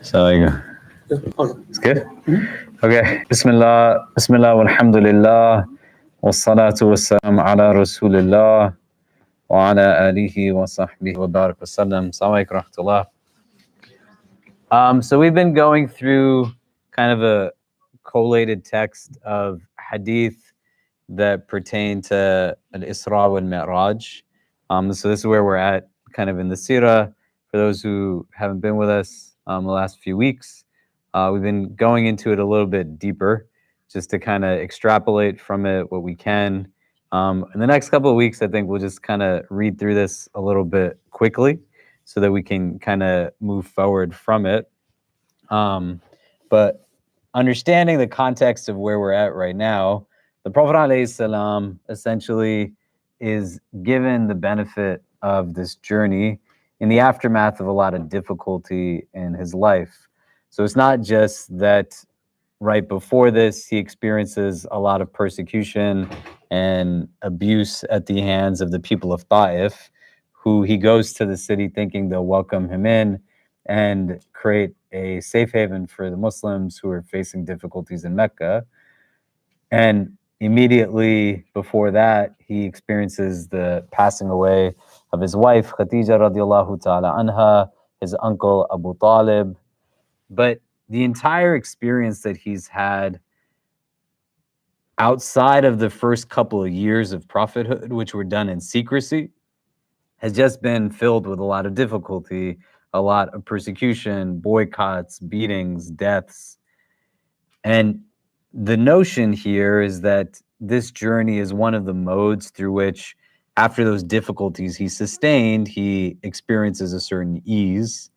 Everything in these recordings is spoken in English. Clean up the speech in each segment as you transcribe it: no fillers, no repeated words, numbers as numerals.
So you go. It's good? Okay. Bismillah, Bismillah, walhamdulillah, wassalatu wassalam ala rasulillah, wa ala alihi wa sahbihi wa barak wa sallam. Assalamu alaikum wa rahmatullah. So we've been going through kind of a collated text of hadith that pertain to al-Isra wal Mi'raj. So this is where we're at, kind of in the Seerah. For those who haven't been with us the last few weeks, we've been going into it a little bit deeper, just to kind of extrapolate from it what we can. In the next couple of weeks, I think we'll just kind of read through this a little bit quickly, so that we can kind of move forward from it. But understanding the context of where we're at right now, the Prophet ﷺ essentially is given the benefit of this journey in the aftermath of a lot of difficulty in his life. So it's not just that right before this he experiences a lot of persecution and abuse at the hands of the people of Ta'if, who he goes to the city thinking they'll welcome him in and create a safe haven for the Muslims who are facing difficulties in Mecca. And immediately before that, he experiences the passing away of his wife, Khadija radiallahu ta'ala anha, his uncle Abu Talib. But the entire experience that he's had outside of the first couple of years of prophethood, which were done in secrecy, has just been filled with a lot of difficulty, a lot of persecution, boycotts, beatings, deaths. And the notion here is that this journey is one of the modes through which, after those difficulties he sustained, he experiences a certain ease.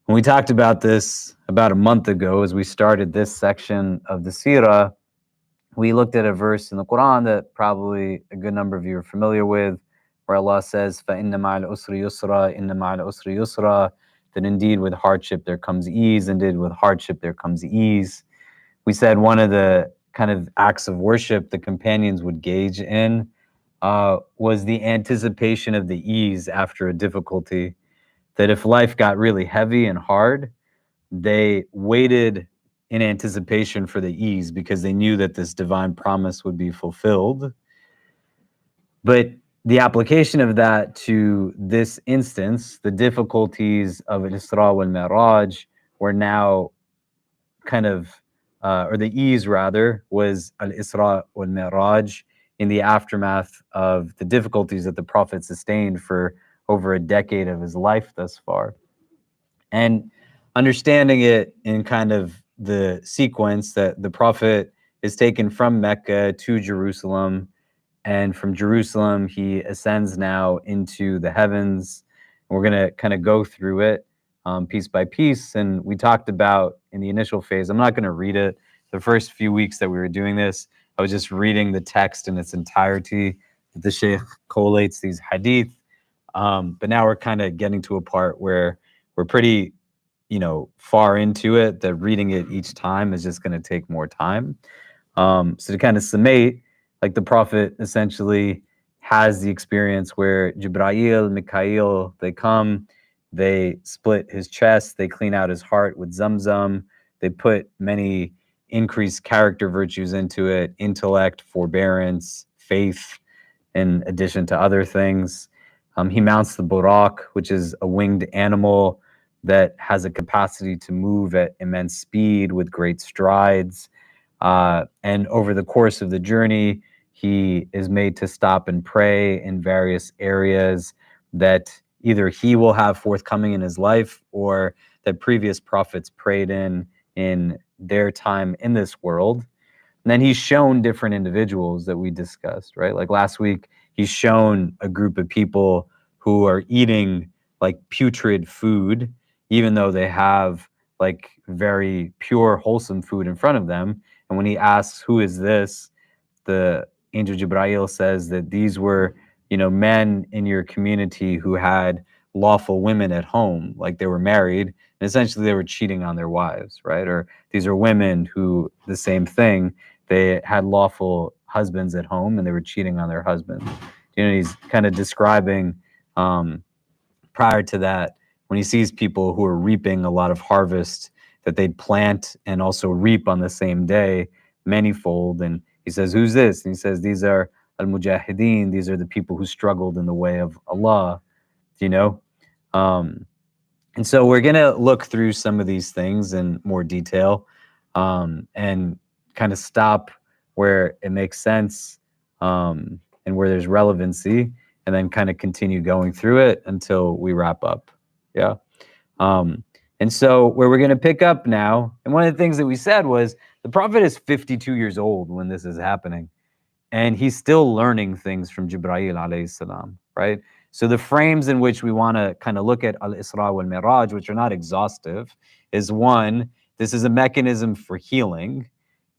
When we talked about this about a month ago, as we started this section of the Seerah, we looked at a verse in the Quran that probably a good number of you are familiar with, where Allah says, فَإِنَّ مَعَ الْأُسْرِ يُسْرًا إِنَّ مَعَ الْأُسْرِ يُسْرًا, that indeed with hardship there comes ease, indeed with hardship there comes ease. We said one of the kind of acts of worship the companions would gauge in was the anticipation of the ease after a difficulty. That if life got really heavy and hard, they waited in anticipation for the ease because they knew that this divine promise would be fulfilled. But the application of that to this instance, the difficulties of Al-Isra wal Mi'raj were now kind of, or the ease rather, was Al-Isra wal Mi'raj in the aftermath of the difficulties that the Prophet sustained for over a decade of his life thus far. And understanding it in kind of the sequence that the Prophet is taken from Mecca to Jerusalem, and from Jerusalem he ascends now into the heavens. We're going to kind of go through it piece by piece. And we talked about in the initial phase, I'm not going to read it. The first few weeks that we were doing this, I was just reading the text in its entirety. The Sheikh collates these hadith. But now we're kind of getting to a part where we're pretty, far into it, that reading it each time is just going to take more time. So to kind of summate, like the Prophet essentially has the experience where Jibreel, Mikael, they come, they split his chest, they clean out his heart with Zamzam, they put many increased character virtues into it, intellect, forbearance, faith, in addition to other things. He mounts the Burak, which is a winged animal that has a capacity to move at immense speed with great strides. And over the course of the journey, he is made to stop and pray in various areas that either he will have forthcoming in his life or that previous prophets prayed in their time in this world. And then he's shown different individuals that we discussed, right? Like last week, he's shown a group of people who are eating like putrid food, even though they have like very pure, wholesome food in front of them. And when he asks, who is this? The angel Jibreel says that these were, men in your community who had lawful women at home, like they were married, and essentially they were cheating on their wives, right? Or these are women who, the same thing, they had lawful husbands at home and they were cheating on their husbands. He's kind of describing prior to that, when when he sees people who are reaping a lot of harvest, that they'd plant and also reap on the same day, manyfold. And he says, who's this? And he says, these are al-mujahideen. These are the people who struggled in the way of Allah, you know? And so we're going to look through some of these things in more detail, and kind of stop where it makes sense, and where there's relevancy, and then kind of continue going through it until we wrap up. Yeah. And so where we're going to pick up now, and one of the things that we said was the Prophet is 52 years old when this is happening, and he's still learning things from Jibreel alayhi salam, right? So the frames in which we want to kind of look at al-Isra wal-Miraj, which are not exhaustive, is one, this is a mechanism for healing.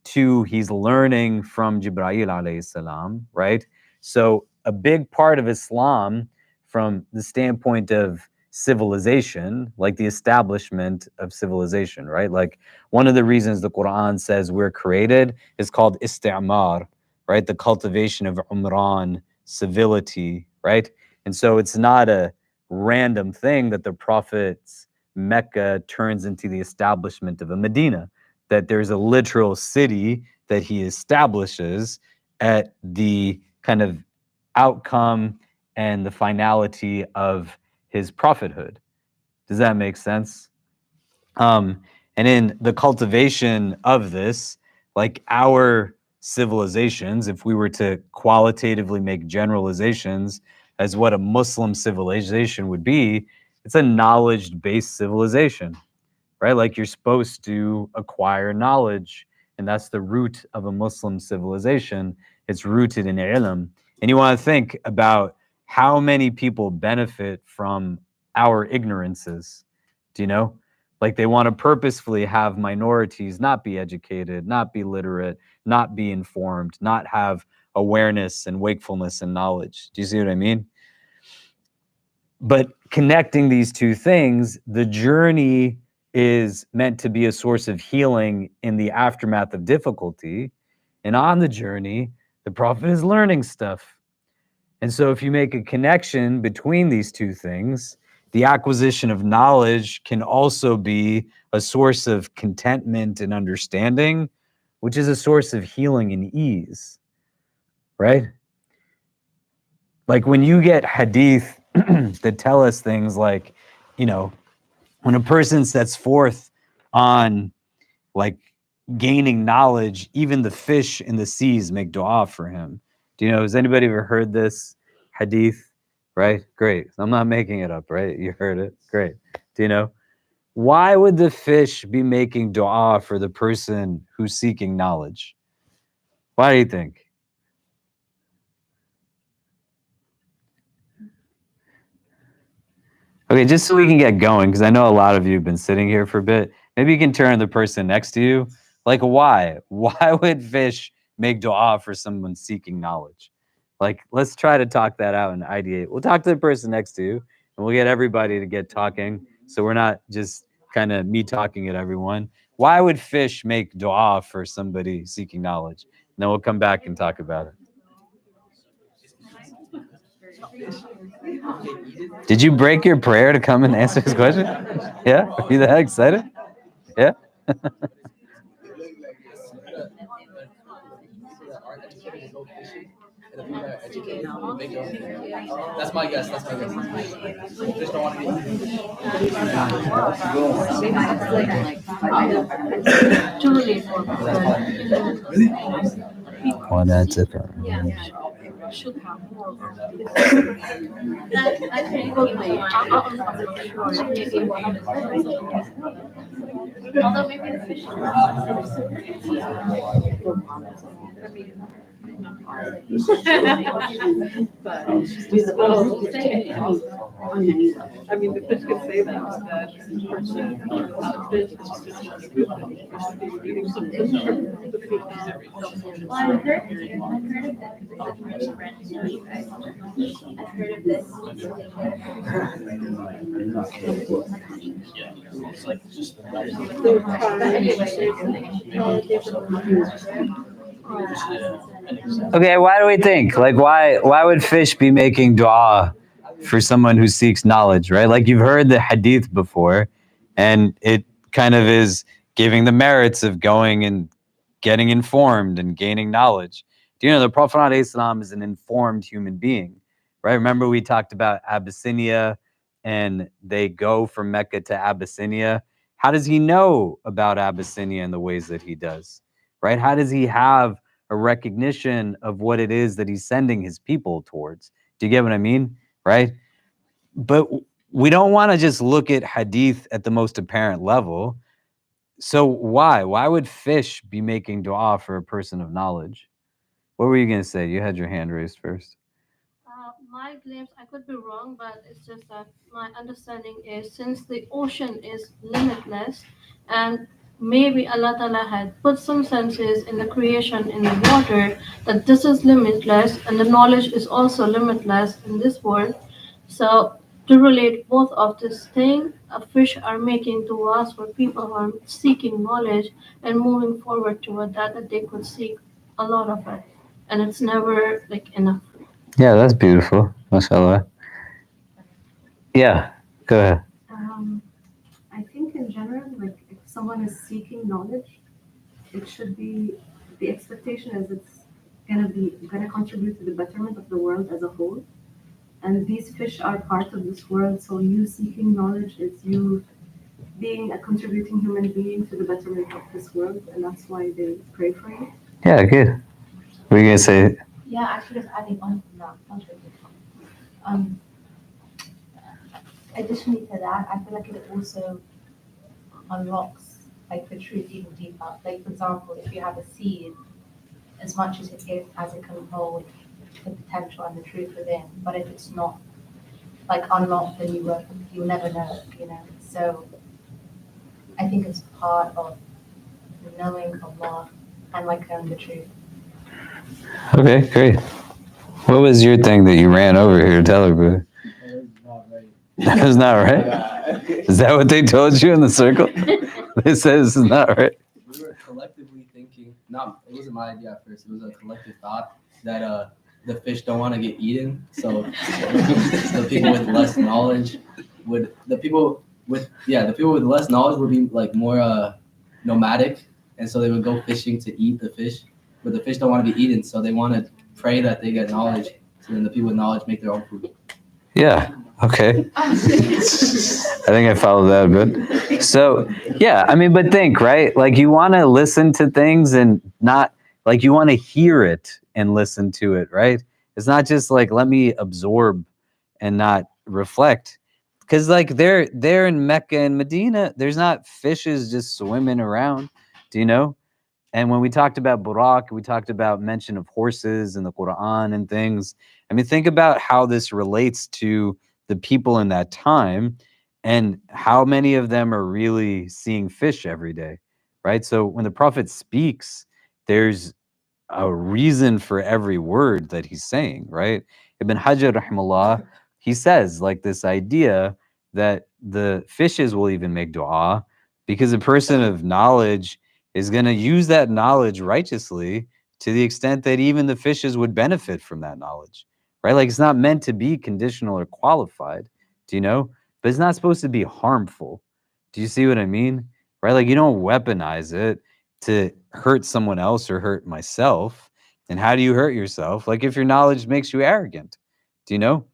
Two, he's learning from Jibreel alayhi salam, right? So a big part of Islam from the standpoint of civilization, like the establishment of civilization, right? Like one of the reasons the Quran says we're created is called istimar, right? The cultivation of umran, civility, right? And so it's not a random thing that the Prophet's Mecca turns into the establishment of a Medina, that there's a literal city that he establishes at the kind of outcome and the finality of his prophethood. Does that make sense? And in the cultivation of this, like our civilizations, if we were to qualitatively make generalizations as what a Muslim civilization would be, it's a knowledge-based civilization, right? Like you're supposed to acquire knowledge, and that's the root of a Muslim civilization. It's rooted in ilm. And you want to think about how many people benefit from our ignorances. Do you know? Like they want to purposefully have minorities not be educated, not be literate, not be informed, not have awareness and wakefulness and knowledge. Do you see what I mean? But connecting these two things, the journey is meant to be a source of healing in the aftermath of difficulty. And on the journey, the Prophet is learning stuff. And so if you make a connection between these two things, the acquisition of knowledge can also be a source of contentment and understanding, which is a source of healing and ease, right? Like when you get hadith that tell us things like, you know, when a person sets forth on like gaining knowledge, even the fish in the seas make dua for him. Do you know, has anybody ever heard this hadith? Right? Great. I'm not making it up, right? You heard it. Great. Do you know? Why would the fish be making dua for the person who's seeking knowledge? Why do you think? Okay, just so we can get going, because I know a lot of you have been sitting here for a bit. Maybe you can turn to the person next to you. Like, why? Why would fish make dua for someone seeking knowledge? Like, let's try to talk that out and ideate. We'll talk to the person next to you, and we'll get everybody to get talking, so we're not just kind of me talking at everyone. Why would fish make dua for somebody seeking knowledge? And then we'll come back and talk about it. Did you break your prayer to come and answer this question? Yeah? Are you that excited? Yeah? That's my guess. That's my guess. Just don't want to Well, that's it. Although maybe the fish. I mean, the fish could say that. Well, I've heard of this. I've heard of this. Okay, why do we think? Like, why would fish be making dua for someone who seeks knowledge, right? Like you've heard the hadith before, and it kind of is giving the merits of going and getting informed and gaining knowledge. Do you know the Prophet ﷺ is an informed human being, right? Remember we talked about Abyssinia, and they go from Mecca to Abyssinia. How does he know about Abyssinia in the ways that he does, right? How does he have a recognition of what it is that he's sending his people towards? Do you get what I mean? Right? But we don't want to just look at hadith at the most apparent level. So why? Why would fish be making dua for a person of knowledge? What were you going to say? You had your hand raised first. My claims, I could be wrong, but it's just that my understanding is since the ocean is limitless and maybe Allah Ta'ala had put some senses in the creation in the water that this is limitless and the knowledge is also limitless in this world. So to relate both of this thing, fish are making to us for people who are seeking knowledge and moving forward toward that they could seek a lot of it. And it's never like enough. Yeah, that's beautiful. MashaAllah. Yeah, go ahead. I think in general, like if someone is seeking knowledge, it should be the expectation is it's gonna contribute to the betterment of the world as a whole. And these fish are part of this world, so you seeking knowledge is you being a contributing human being to the betterment of this world, and that's why they pray for you. Yeah, good. What are you going to say? Yeah, actually, just adding on from that, um, additionally to that, I feel like it also unlocks like the truth even deeper. Like for example, if you have a seed, as much as it can hold the potential and the truth within, but if it's not like unlocked, then you'll never know, you know. So I think it's part of knowing Allah and like knowing the truth. Okay, great. What was your thing that you ran over here? Tell her, bro. That was not right. Is that what they told you in the circle? They said this is not right. We were collectively thinking, it wasn't my idea at first, it was a collective thought that the fish don't want to get eaten. So the people with less knowledge the people with less knowledge would be like more nomadic, and so they would go fishing to eat the fish, but the fish don't want to be eaten, so they want to pray that they get knowledge, so then the people with knowledge make their own food. Yeah. Okay. I think I followed that a bit. So, yeah, I mean, but think, right? Like you want to listen to things and not like you want to hear it and listen to it, right? It's not just like let me absorb and not reflect. Because like they're in Mecca and Medina, there's not fishes just swimming around. Do you know? And when we talked about Burak, we talked about mention of horses in the Quran and things. I mean, think about how this relates to the people in that time and how many of them are really seeing fish every day, right? So when the Prophet speaks, there's a reason for every word that he's saying, right? Ibn Hajar, rahimahullah, he says like this idea that the fishes will even make dua because a person of knowledge is going to use that knowledge righteously to the extent that even the fishes would benefit from that knowledge, right? Like it's not meant to be conditional or qualified, do you know? But it's not supposed to be harmful. Do you see what I mean? Right? Like you don't weaponize it to hurt someone else or hurt myself. And how do you hurt yourself? Like if your knowledge makes you arrogant, do you know?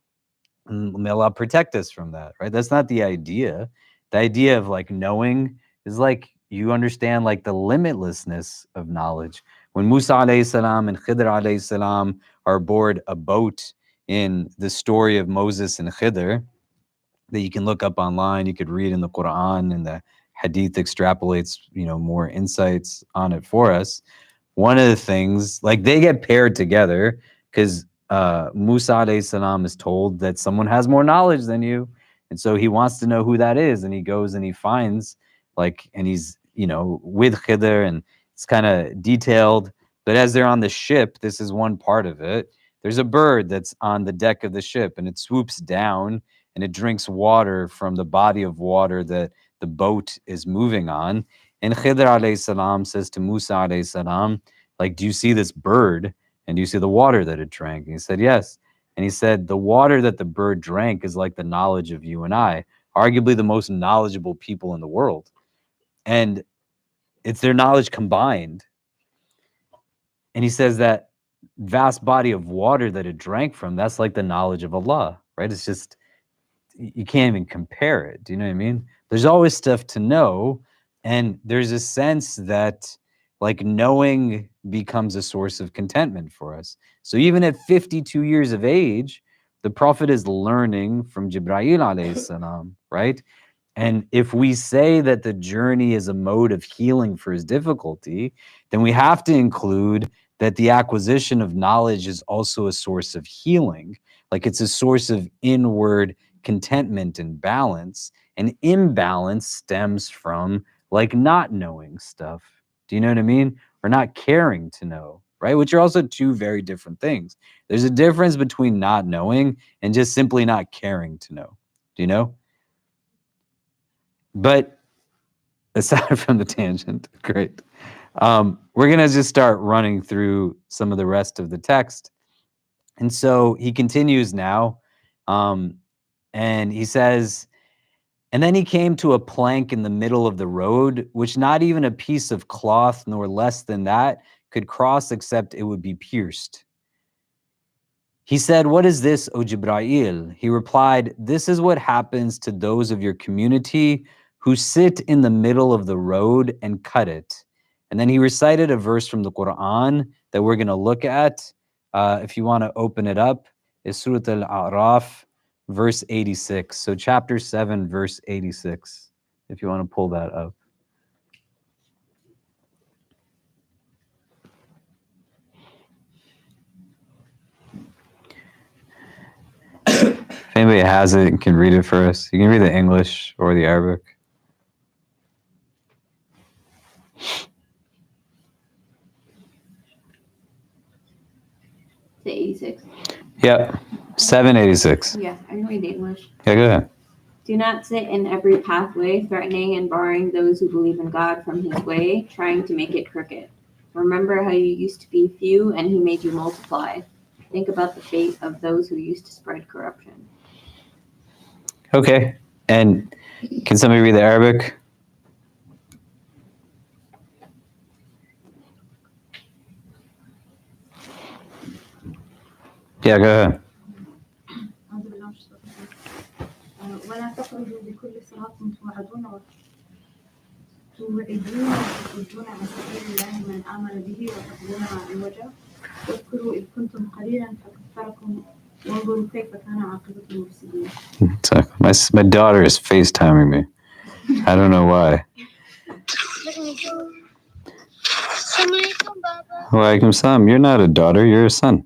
And may Allah protect us from that, right? That's not the idea. The idea of like knowing is like you understand like the limitlessness of knowledge. When Musa alayhi salam and Khidr alayhi salam are aboard a boat in the story of Moses and Khidr that you can look up online, you could read in the Quran, and the Hadith extrapolates, more insights on it for us. One of the things, like they get paired together because Musa alayhi salam is told that someone has more knowledge than you. And so he wants to know who that is. And he goes and he finds and he's, with Khidr, and it's kind of detailed. But as they're on the ship, this is one part of it. There's a bird that's on the deck of the ship and it swoops down and it drinks water from the body of water that the boat is moving on. And Khidr alayhi salam says to Musa alayhi salam, like, do you see this bird? And do you see the water that it drank? And he said, yes. And he said, the water that the bird drank is like the knowledge of you and I, arguably the most knowledgeable people in the world. And it's their knowledge combined. And he says that vast body of water that it drank from, that's like the knowledge of Allah, right? It's just, you can't even compare it. Do you know what I mean? There's always stuff to know. And there's a sense that like knowing becomes a source of contentment for us. So even at 52 years of age, the Prophet is learning from Jibreel alayhi salam, right? And if we say that the journey is a mode of healing for his difficulty, then we have to include that the acquisition of knowledge is also a source of healing. Like it's a source of inward contentment and balance. And imbalance stems from like not knowing stuff. Do you know what I mean? Or not caring to know, right? Which are also two very different things. There's a difference between not knowing and just simply not caring to know. Do you know? But aside from the tangent, great. We're going to just start running through some of the rest of the text. And so he continues now, and he says, and then he came to a plank in the middle of the road, which not even a piece of cloth, nor less than that, could cross except it would be pierced. He said, what is this, O Jibreel? He replied, this is what happens to those of your community who sit in the middle of the road and cut it. And then he recited a verse from the Quran that we're going to look at. If you want to open it up, is Surah Al-A'raf, verse 86. So chapter 7, verse 86, if you want to pull that up. If anybody has it and can read it for us, you can read the English or the Arabic. To 86. Yep, 786. Yeah, I can read the English. Yeah, go ahead. Do not sit in every pathway, threatening and barring those who believe in God from his way, trying to make it crooked. Remember how you used to be few and he made you multiply. Think about the fate of those who used to spread corruption. Okay, and can somebody read the Arabic? Yeah, go ahead. ولا تخرجوا بكل صراط توعدون وتصدون عن سبيل الله من آمن به وتقولون عوجا واذكروا إذ كنتم قليلا فكثركم وانظروا كيف كان عاقبة المفسدين. Exactly. My daughter is FaceTiming me. I don't know why. Walaikum salam. You're not a daughter, you're a son.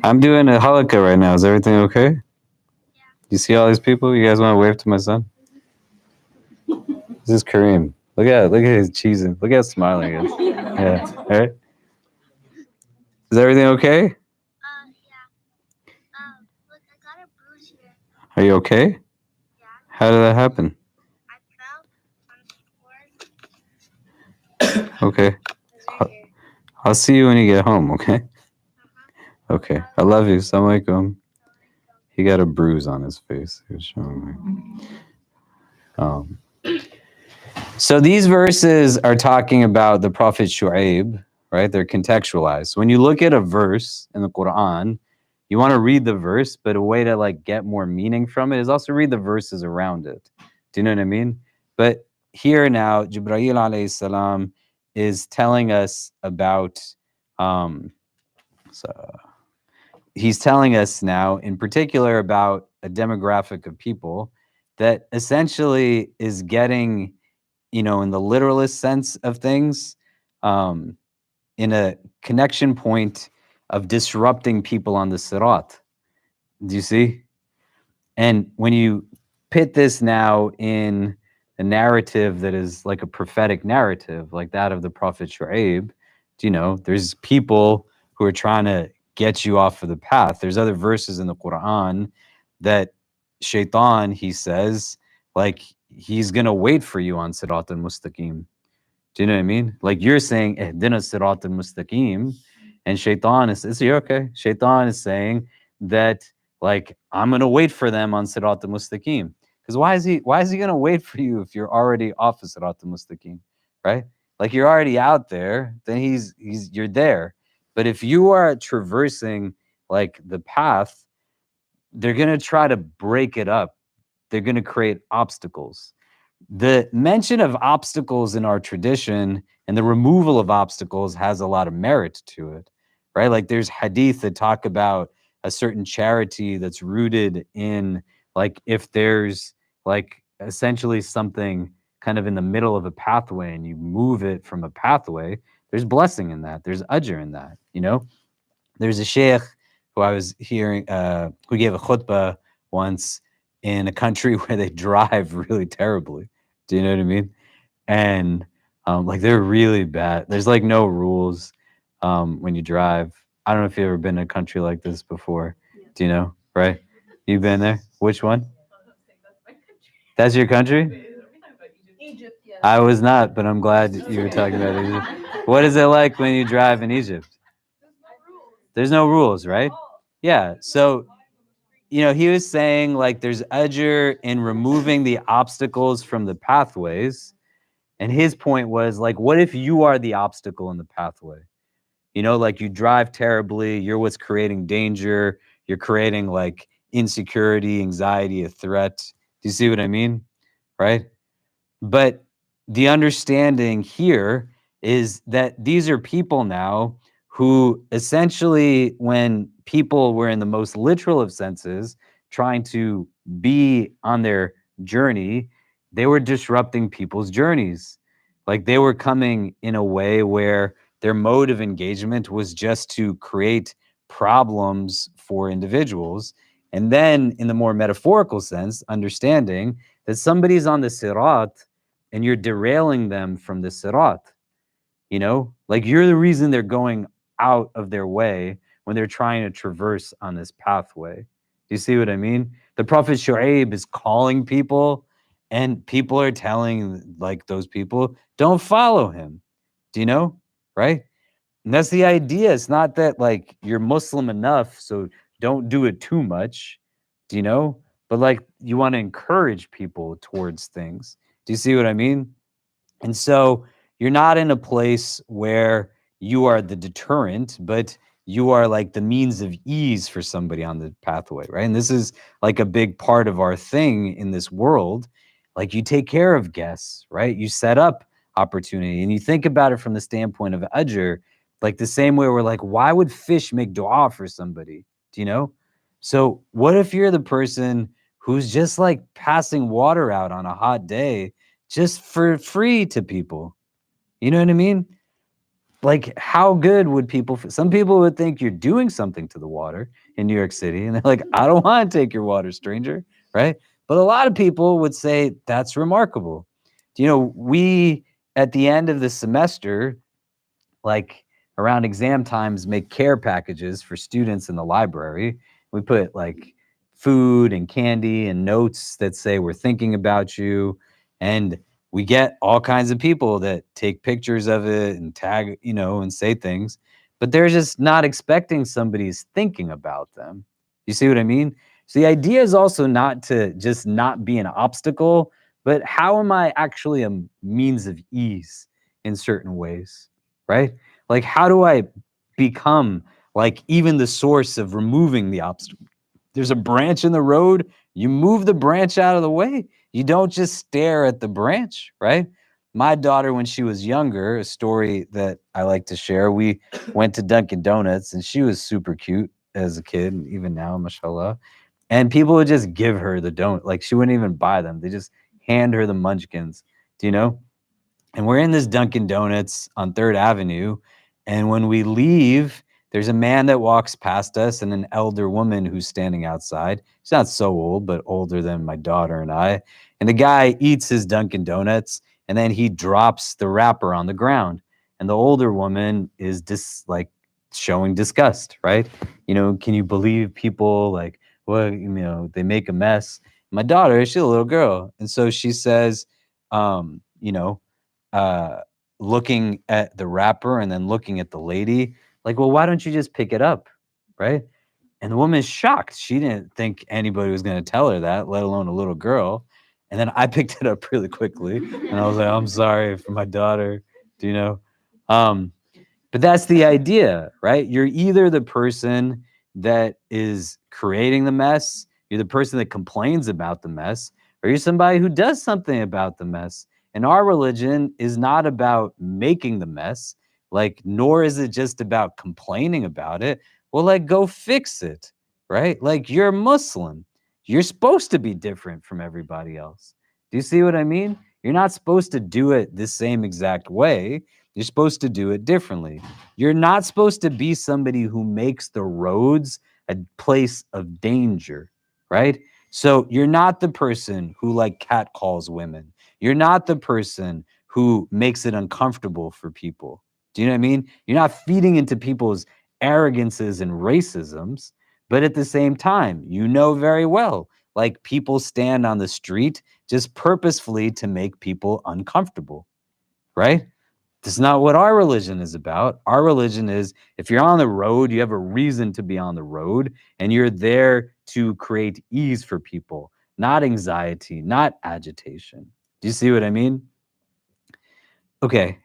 I'm doing a halakha right now. Is everything okay? Yeah. You see all these people? You guys want to wave to my son? This is Kareem. Look at his cheesing. Look how smiling he is. Yeah. All right. Is everything okay? Yeah. Look, I got a bruise here. Are you okay? Yeah. How did that happen? I fell on the floor. Okay. It was right here. I'll see you when you get home, okay? Okay. I love you. Assalamu alaikum. He got a bruise on his face. He was showing me. So these verses are talking about the Prophet Shu'aib, right? They're contextualized. So when you look at a verse in the Quran, you want to read the verse, but a way to like get more meaning from it is also read the verses around it. Do you know what I mean? But here now, Jibreel alayhi salam is telling us about, he's telling us now in particular about a demographic of people that essentially is getting, you know, in the literalist sense of things, in a connection point of disrupting people on the Sirat. Do you see? And when you pit this now in a narrative that is like a prophetic narrative, like that of the Prophet Shu'aib, you know, there's people who are trying to get you off of the path. There's other verses in the Quran that Shaitan, he says, like, he's going to wait for you on Sirat al-Mustaqim. Do you know what I mean? Like you're saying, Ihdina Sirat al-Mustaqim, and Shaitan is you're okay. Shaitan is saying that like I'm gonna wait for them on Sirat al-Mustaqim. Because why is he gonna wait for you if you're already off of Sirat al-Mustaqim, right? Like you're already out there, then you're there. But if you are traversing like the path, they're gonna try to break it up. They're gonna create obstacles. The mention of obstacles in our tradition and the removal of obstacles has a lot of merit to it, right? Like there's hadith that talk about a certain charity that's rooted in like if there's like essentially something kind of in the middle of a pathway and you move it from a pathway, there's blessing in that. There's ajr in that, you know? There's a sheikh who I was hearing who gave a khutbah once in a country where they drive really terribly. Do you know what I mean? And like they're really bad. There's like no rules when you drive. I don't know if you've ever been in a country like this before. Do you know? Right? You've been there? Which one? That's your country? Egypt, yeah. I was not, but I'm glad you were talking about Egypt. What is it like when you drive in Egypt? There's no rules, right? Yeah. So, you know, he was saying like there's ajr in removing the obstacles from the pathways. And his point was like, what if you are the obstacle in the pathway? You know, like you drive terribly, you're what's creating danger, you're creating like insecurity, anxiety, a threat. Do you see what I mean? Right? But the understanding here is that these are people now who essentially, when people were in the most literal of senses trying to be on their journey, they were disrupting people's journeys. Like they were coming in a way where their mode of engagement was just to create problems for individuals. And then, in the more metaphorical sense, understanding that somebody's on the sirat and you're derailing them from the sirat, you know, like you're the reason they're going out of their way when they're trying to traverse on this pathway. Do you see what I mean? The Prophet Shu'aib is calling people and people are telling like those people, don't follow him. Do you know? Right? And that's the idea. It's not that like you're Muslim enough, so don't do it too much. Do you know? But like you want to encourage people towards things. Do you see what I mean? And so you're not in a place where you are the deterrent, but you are like the means of ease for somebody on the pathway, right? And this is like a big part of our thing in this world. Like you take care of guests, right? You set up opportunity and you think about it from the standpoint of ajr, like the same way we're like, why would fish make dua for somebody? Do you know? So what if you're the person who's just like passing water out on a hot day just for free to people? You know what I mean? Like, how good would people? Some people would think you're doing something to the water in New York City, and they're like, "I don't want to take your water, stranger." Right? But a lot of people would say that's remarkable. You know, we at the end of the semester, like around exam times, make care packages for students in the library. We put like food and candy and notes that say we're thinking about you. And we get all kinds of people that take pictures of it and tag, you know, and say things, but they're just not expecting somebody's thinking about them. You see what I mean? So the idea is also not to just not be an obstacle, but how am I actually a means of ease in certain ways? Right? Like, how do I become like even the source of removing the obstacle? There's a branch in the road, you move the branch out of the way. You don't just stare at the branch, right? My daughter, when she was younger, a story that I like to share, we went to Dunkin' Donuts and she was super cute as a kid, and even now, mashallah. And people would just give her the donut. Like she wouldn't even buy them. They just hand her the munchkins. Do you know? And we're in this Dunkin' Donuts on 3rd Avenue. And when we leave, there's a man that walks past us and an elder woman who's standing outside. She's not so old, but older than my daughter and I. And the guy eats his Dunkin' Donuts and then he drops the wrapper on the ground. And the older woman is like showing disgust, right? You know, can you believe people like, well, you know, they make a mess. My daughter, she's a little girl. And so she says, you know, uh, looking at the wrapper and then looking at the lady, like, well, why don't you just pick it up, right? And the woman is shocked. She didn't think anybody was going to tell her that, let alone a little girl. And then I picked it up really quickly. And I was like, I'm sorry for my daughter. Do you know? But that's the idea, right? You're either the person that is creating the mess, you're the person that complains about the mess, or you're somebody who does something about the mess. And our religion is not about making the mess, like, nor is it just about complaining about it. Well, like, go fix it, right? Like, you're Muslim. You're supposed to be different from everybody else. Do you see what I mean? You're not supposed to do it the same exact way. You're supposed to do it differently. You're not supposed to be somebody who makes the roads a place of danger, right? So you're not the person who like catcalls women. You're not the person who makes it uncomfortable for people. Do you know what I mean? You're not feeding into people's arrogances and racisms, but at the same time, you know very well, like, people stand on the street just purposefully to make people uncomfortable, right? That's not what our religion is about. Our religion is, if you're on the road, you have a reason to be on the road, and you're there to create ease for people, not anxiety, not agitation. Do you see what I mean? Okay.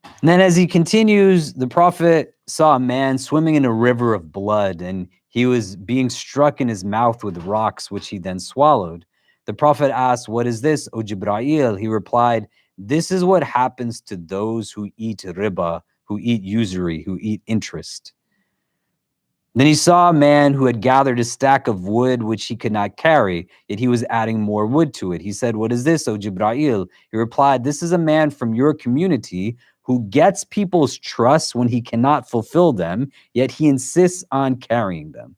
And then as he continues, the prophet saw a man swimming in a river of blood, and he was being struck in his mouth with rocks, which he then swallowed. The prophet asked, "What is this, O Jibra'il?" He replied, "This is what happens to those who eat riba, who eat usury, who eat interest." Then he saw a man who had gathered a stack of wood which he could not carry, yet he was adding more wood to it. He said, "What is this, O Jibra'il?" He replied, "This is a man from your community who gets people's trust when he cannot fulfill them, yet he insists on carrying them."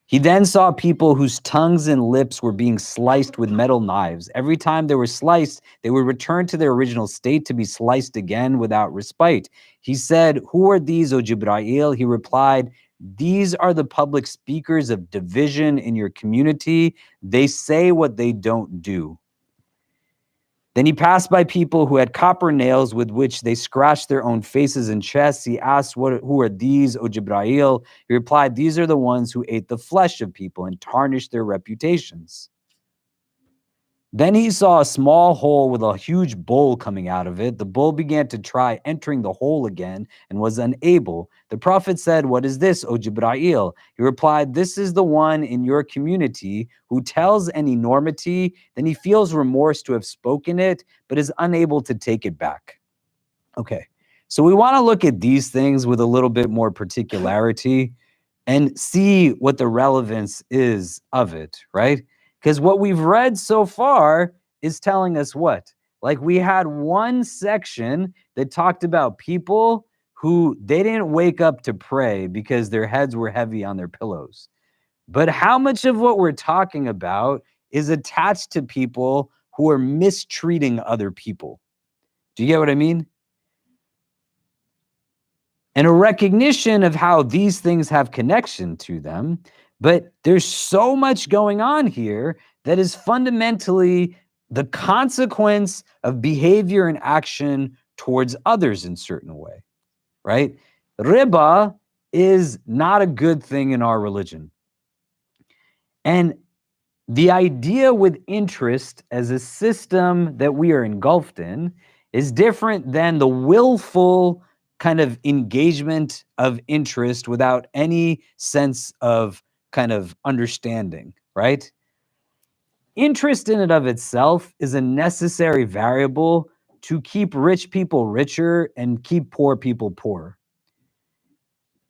He then saw people whose tongues and lips were being sliced with metal knives. Every time they were sliced, they would return to their original state to be sliced again without respite. He said, "Who are these, O Jibra'il?" He replied, "These are the public speakers of division in your community. They say what they don't do." Then he passed by people who had copper nails with which they scratched their own faces and chests. He asked, "Who are these, O Jibra'il?" He replied, "These are the ones who ate the flesh of people and tarnished their reputations." Then he saw a small hole with a huge bull coming out of it. The bull began to try entering the hole again and was unable. The prophet said, "What is this, O Jibra'il?" He replied, "This is the one in your community who tells an enormity, then he feels remorse to have spoken it, but is unable to take it back." Okay, so we want to look at these things with a little bit more particularity and see what the relevance is of it, right? Because what we've read so far is telling us what? Like, we had one section that talked about people who they didn't wake up to pray because their heads were heavy on their pillows. But how much of what we're talking about is attached to people who are mistreating other people? Do you get what I mean? And a recognition of how these things have connection to them. But there's so much going on here that is fundamentally the consequence of behavior and action towards others in certain way, right? Riba is not a good thing in our religion. And the idea with interest as a system that we are engulfed in is different than the willful kind of engagement of interest without any sense of kind of understanding, right? Interest in and of itself is a necessary variable to keep rich people richer and keep poor people poor.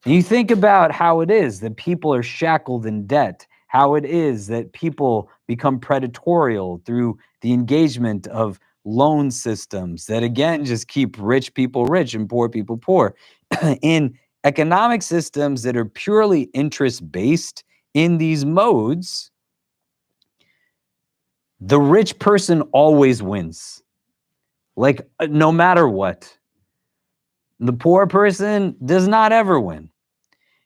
And you think about how it is that people are shackled in debt, how it is that people become predatorial through the engagement of loan systems that, again, just keep rich people rich and poor people poor. In economic systems that are purely interest-based in these modes, the rich person always wins, like, no matter what. The poor person does not ever win.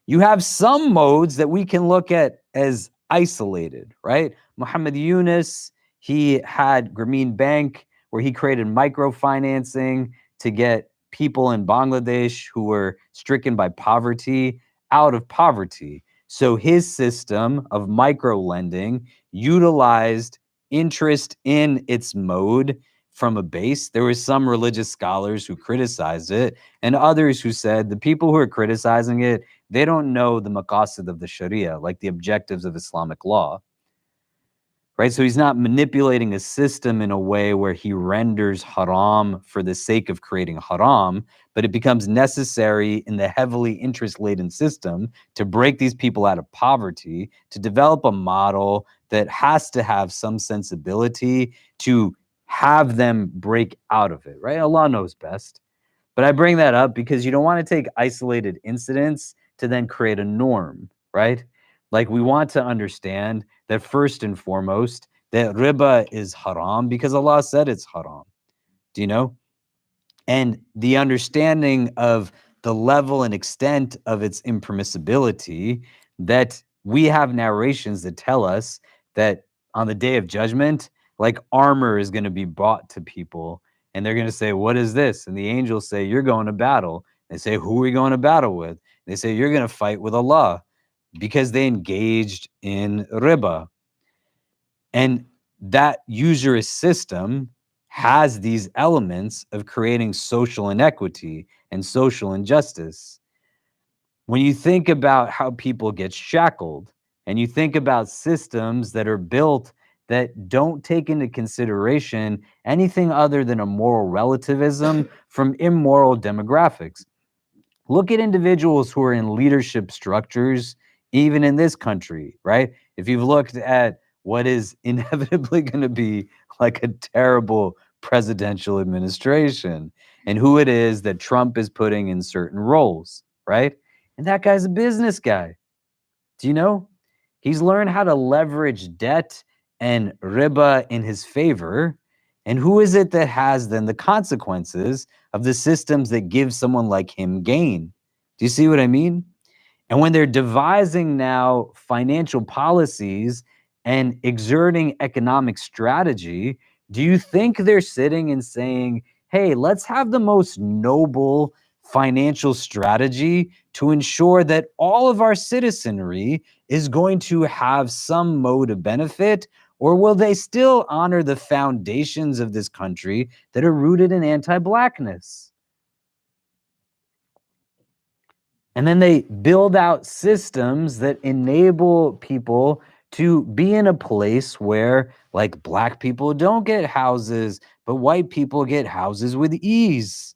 You have some modes that we can look at as isolated, right? Muhammad Yunus, he had Grameen Bank, where he created microfinancing to get people in Bangladesh who were stricken by poverty out of poverty. So his system of micro lending utilized interest in its mode from a base. There were some religious scholars who criticized it, and others who said the people who are criticizing it, they don't know the maqasid of the Sharia, like the objectives of Islamic law. Right? So he's not manipulating a system in a way where he renders haram for the sake of creating haram, but it becomes necessary in the heavily interest-laden system to break these people out of poverty, to develop a model that has to have some sensibility to have them break out of it, right? Allah knows best. But I bring that up because you don't want to take isolated incidents to then create a norm, right? Like we want to understand that first and foremost, that riba is haram because Allah said it's haram. Do you know? And the understanding of the level and extent of its impermissibility, that we have narrations that tell us that on the day of judgment, like armor is going to be brought to people and they're going to say, what is this? And the angels say, you're going to battle. They say, who are we going to battle with? They say, you're going to fight with Allah, because they engaged in riba. And that usurious system has these elements of creating social inequity and social injustice. When you think about how people get shackled, and you think about systems that are built that don't take into consideration anything other than a moral relativism from immoral demographics. Look at individuals who are in leadership structures, even in this country, right? If you've looked at what is inevitably going to be like a terrible presidential administration and who it is that Trump is putting in certain roles, right? And that guy's a business guy. Do you know? He's learned how to leverage debt and riba in his favor. And who is it that has then the consequences of the systems that give someone like him gain? Do you see what I mean? And when they're devising now financial policies and exerting economic strategy, do you think they're sitting and saying, hey, let's have the most noble financial strategy to ensure that all of our citizenry is going to have some mode of benefit? Or will they still honor the foundations of this country that are rooted in anti-Blackness? And then they build out systems that enable people to be in a place where, like, Black people don't get houses, but white people get houses with ease.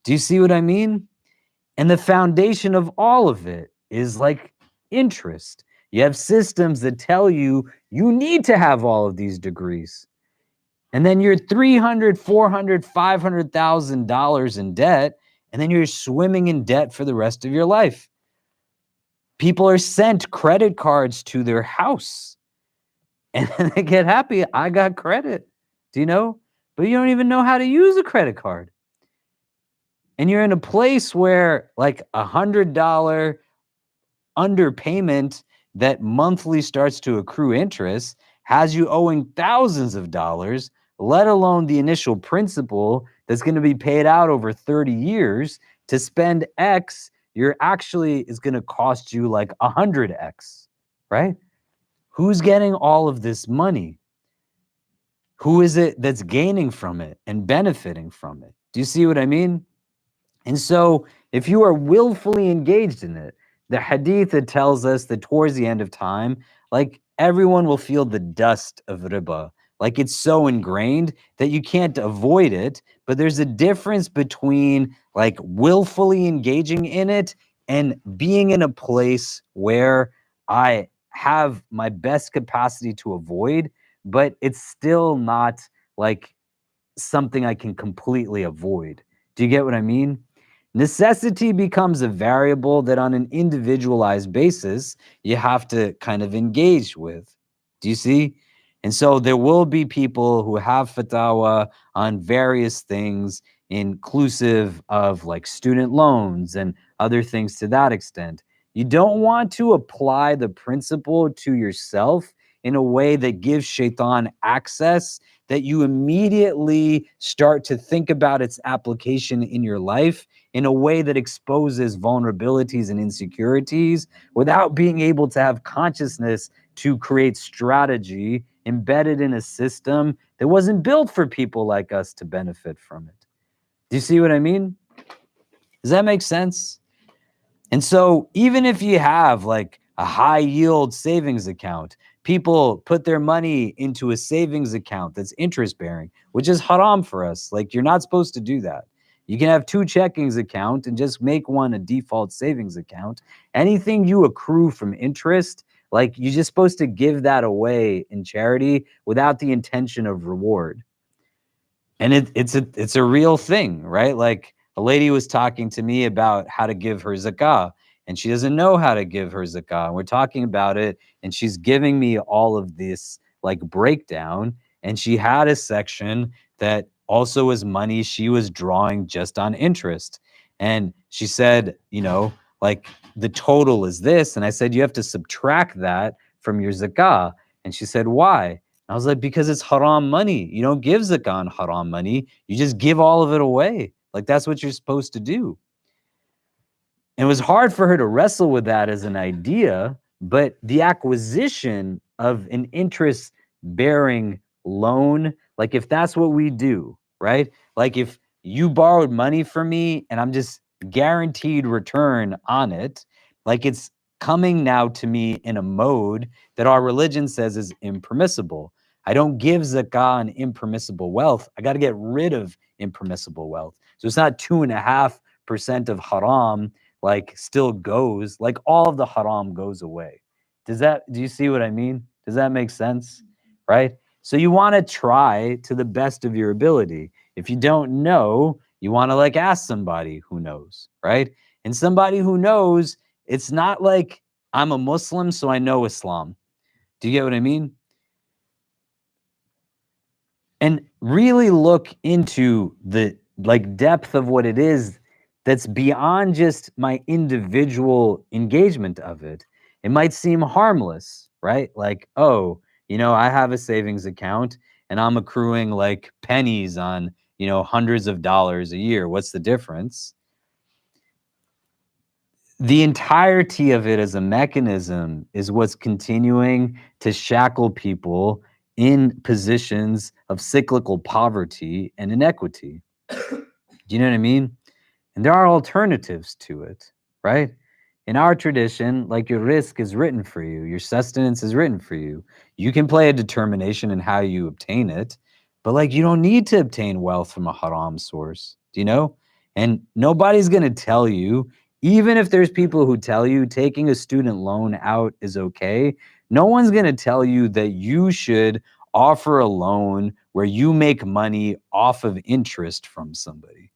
Do you see what I mean? And the foundation of all of it is like interest. You have systems that tell you you need to have all of these degrees. And then you're $300,000, $400,000, $500,000 in debt, and then you're swimming in debt for the rest of your life. People are sent credit cards to their house, and then they get happy. I got credit, do you know? But you don't even know how to use a credit card. And you're in a place where like $100 underpayment that monthly starts to accrue interest has you owing thousands of dollars, let alone the initial principal that's going to be paid out over 30 years. To spend X, you're actually is going to cost you like 100X, right? Who's getting all of this money? Who is it that's gaining from it and benefiting from it? Do you see what I mean? And so if you are willfully engaged in it, the hadith that tells us that towards the end of time, like everyone will feel the dust of riba. Like it's so ingrained that you can't avoid it. But there's a difference between like willfully engaging in it and being in a place where I have my best capacity to avoid, but it's still not like something I can completely avoid. Do you get what I mean? Necessity becomes a variable that on an individualized basis, you have to kind of engage with. Do you see? And so there will be people who have fatwa on various things, inclusive of like student loans and other things to that extent. You don't want to apply the principle to yourself in a way that gives shaitan access, that you immediately start to think about its application in your life in a way that exposes vulnerabilities and insecurities without being able to have consciousness to create strategy embedded in a system that wasn't built for people like us to benefit from it. Do you see what I mean? Does that make sense? And so even if you have like a high yield savings account, people put their money into a savings account that's interest bearing, which is haram for us. Like, you're not supposed to do that. You can have two checkings account and just make one a default savings account. Anything you accrue from interest, like, you're just supposed to give that away in charity without the intention of reward. And it's a real thing, right? Like, a lady was talking to me about how to give her zakah, and she doesn't know how to give her zakah. And we're talking about it, and she's giving me all of this like breakdown. And she had a section that also was money she was drawing just on interest. And she said, like, the total is this. And I said, you have to subtract that from your zakah. And she said, why? I was like, because it's haram money. You don't give zakah on haram money. You just give all of it away. Like, that's what you're supposed to do. And it was hard for her to wrestle with that as an idea, but the acquisition of an interest-bearing loan, like, if that's what we do, right? Like, if you borrowed money from me and I'm just guaranteed return on it, like, it's coming now to me in a mode that our religion says is impermissible. I don't give zakah on impermissible wealth. I got to get rid of impermissible wealth. So it's not 2.5% of haram, like, still goes, like, all of the haram goes away. Do you see what I mean? Does that make sense? Right? So you want to try to the best of your ability. If you don't know, you want to like ask somebody who knows, right? And somebody who knows, it's not like I'm a Muslim, so I know Islam. Do you get what I mean? And really look into the like depth of what it is that's beyond just my individual engagement of it. It might seem harmless, right? Like, oh, I have a savings account and I'm accruing like pennies on, hundreds of dollars a year. What's the difference? The entirety of it as a mechanism is what's continuing to shackle people in positions of cyclical poverty and inequity. Do you know what I mean? And there are alternatives to it, right? In our tradition, like, your risk is written for you, your sustenance is written for you. You can play a determination in how you obtain it, but like, you don't need to obtain wealth from a haram source, do you know? And nobody's going to tell you, even if there's people who tell you taking a student loan out is okay, no one's going to tell you that you should offer a loan where you make money off of interest from somebody,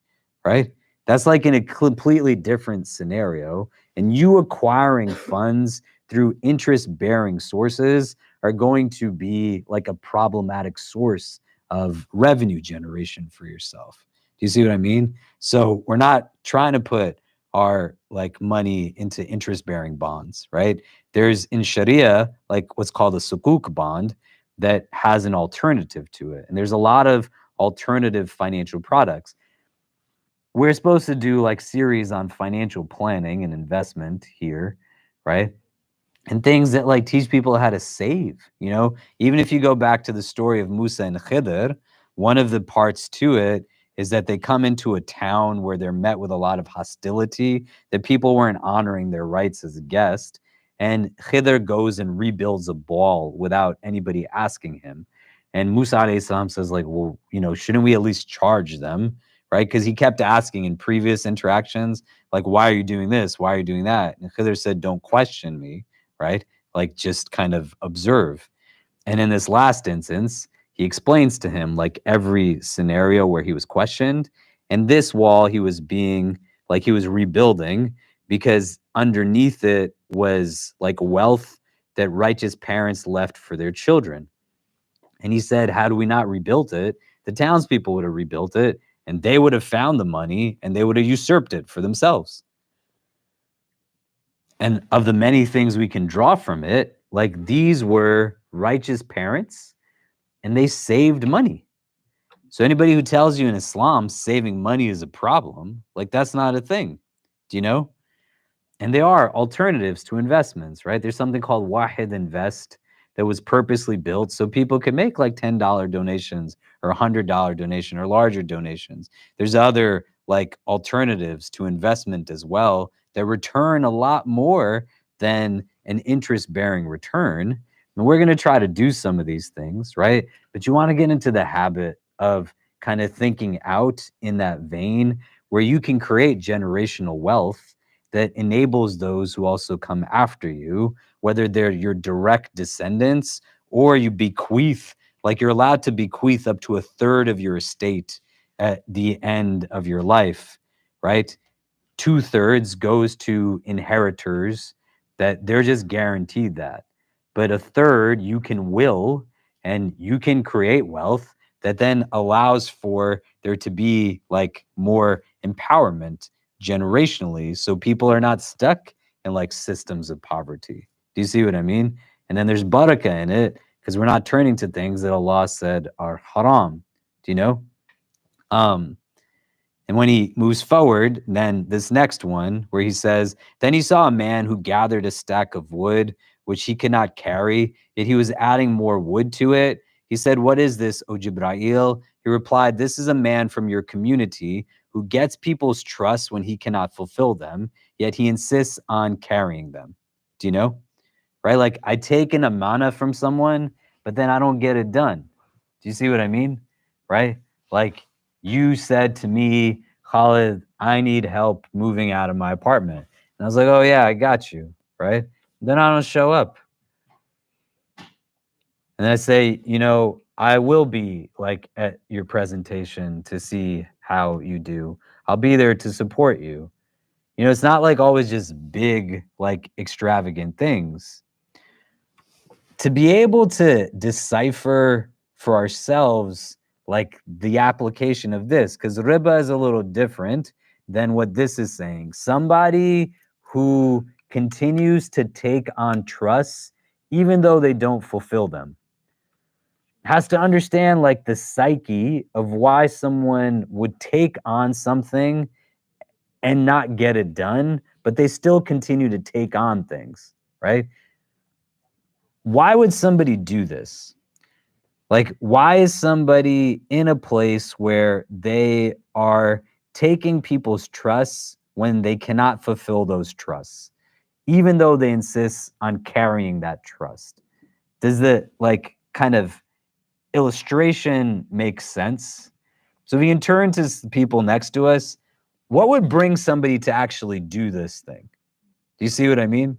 right? That's like in a completely different scenario. And you acquiring funds through interest-bearing sources are going to be like a problematic source of revenue generation for yourself. Do you see what I mean? So we're not trying to put our like money into interest-bearing bonds, right? There's in Sharia like what's called a sukuk bond that has an alternative to it. And there's a lot of alternative financial products. We're supposed to do like series on financial planning and investment here, right? And things that like teach people how to save, even if you go back to the story of Musa and Khidr, one of the parts to it is that they come into a town where they're met with a lot of hostility, that people weren't honoring their rights as a guest. And Khidr goes and rebuilds a ball without anybody asking him. And Musa alayhi salam says like, well, shouldn't we at least charge them? Right? Because he kept asking in previous interactions, like, why are you doing this? Why are you doing that? And Khidr said, don't question me, right? Like, just kind of observe. And in this last instance, he explains to him like every scenario where he was questioned. And this wall he was rebuilding because underneath it was like wealth that righteous parents left for their children. And he said, had we not rebuilt it, the townspeople would have rebuilt it, and they would have found the money and they would have usurped it for themselves. And of the many things we can draw from it, like these were righteous parents, and they saved money. So anybody who tells you in Islam saving money is a problem, like that's not a thing. Do you know? And there are alternatives to investments, right? There's something called Wahid Invest that was purposely built so people can make like $10 donations or $100 donation or larger donations. There's other like alternatives to investment as well that return a lot more than an interest-bearing return. And we're going to try to do some of these things, right? But you want to get into the habit of kind of thinking out in that vein where you can create generational wealth that enables those who also come after you, whether they're your direct descendants or you bequeath, like you're allowed to bequeath up to a third of your estate at the end of your life, right? 2/3 goes to inheritors that they're just guaranteed that. But a third you can will and you can create wealth that then allows for there to be like more empowerment generationally so people are not stuck in like systems of poverty. Do you see what I mean? And then there's barakah in it because we're not turning to things that Allah said are haram. Do you know? And when he moves forward, then this next one where he says, then he saw a man who gathered a stack of wood, which he could not carry, yet he was adding more wood to it. He said, what is this, O Jibra'il? He replied, this is a man from your community who gets people's trust when he cannot fulfill them, yet he insists on carrying them. Do you know? Right? Like I take an amana from someone, but then I don't get it done. Do you see what I mean? Right? Like you said to me, Khalid, I need help moving out of my apartment. And I was like, oh yeah, I got you. Right? Then I don't show up. And I say, you know, I will be like at your presentation to see how you do. I'll be there to support you. You know, it's not like always just big, like extravagant things. To be able to decipher for ourselves like the application of this, because riba is a little different than what this is saying. Somebody who continues to take on trusts even though they don't fulfill them has to understand like the psyche of why someone would take on something and not get it done, but they still continue to take on things, right? Why would somebody do this? Like, why is somebody in a place where they are taking people's trusts when they cannot fulfill those trusts, even though they insist on carrying that trust? Does the like kind of illustration make sense? So if we can turn to people next to us, what would bring somebody to actually do this thing? Do you see what I mean?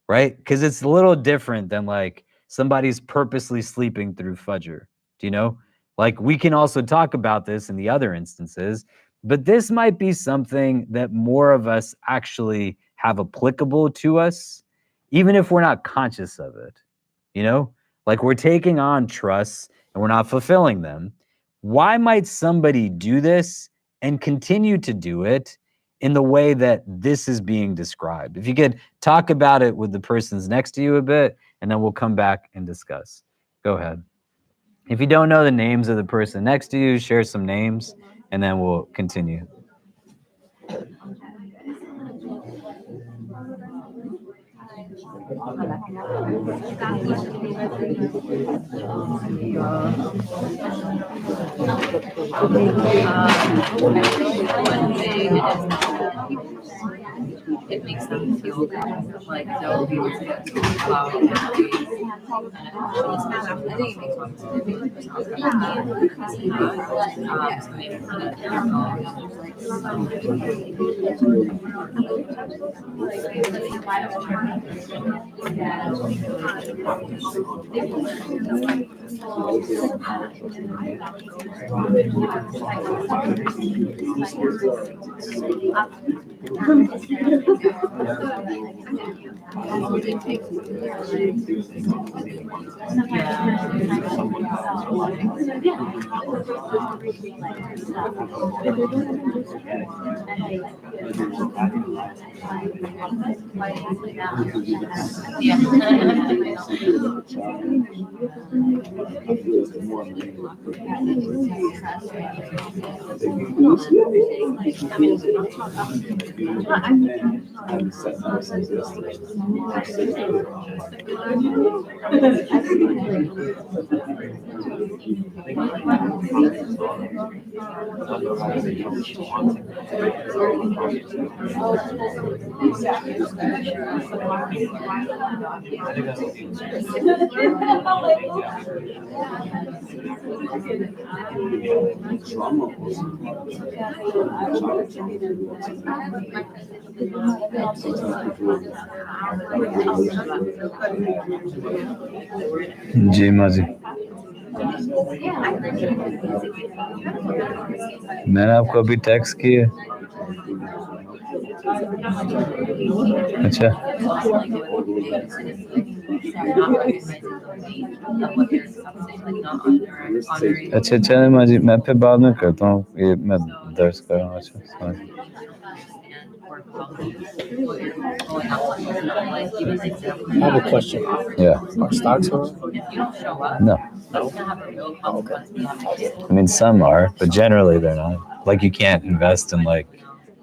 Right? Because it's a little different than like somebody's purposely sleeping through Fajr. Do you know? Like we can also talk about this in the other instances, but this might be something that more of us actually have applicable to us, even if we're not conscious of it. You know, like we're taking on trusts and we're not fulfilling them. Why might somebody do this and continue to do it in the way that this is being described? If you could talk about it with the persons next to you a bit, and then we'll come back and discuss. Go ahead. If you don't know the names of the person next to you, share some names, and then we'll continue. It makes them feel good, like they'll be able to get to the cloud and I think it makes जी माजी मैंने आपको अभी text किया अच्छा अच्छा चले माजी मैं फिर बाद में करता हूँ ये मैं दर्ज कर रहा हूँ अच्छा समझ I have a question. Yeah. Are stocks are? No. I mean, some are, but generally they're not. Like, you can't invest in, like,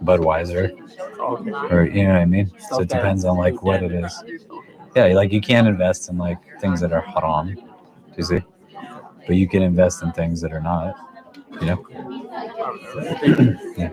Budweiser. Or, you know what I mean? So it depends on, like, what it is. Yeah, like, you can't invest in, like, things that are haram. You see? But you can invest in things that are not, you know? Yeah.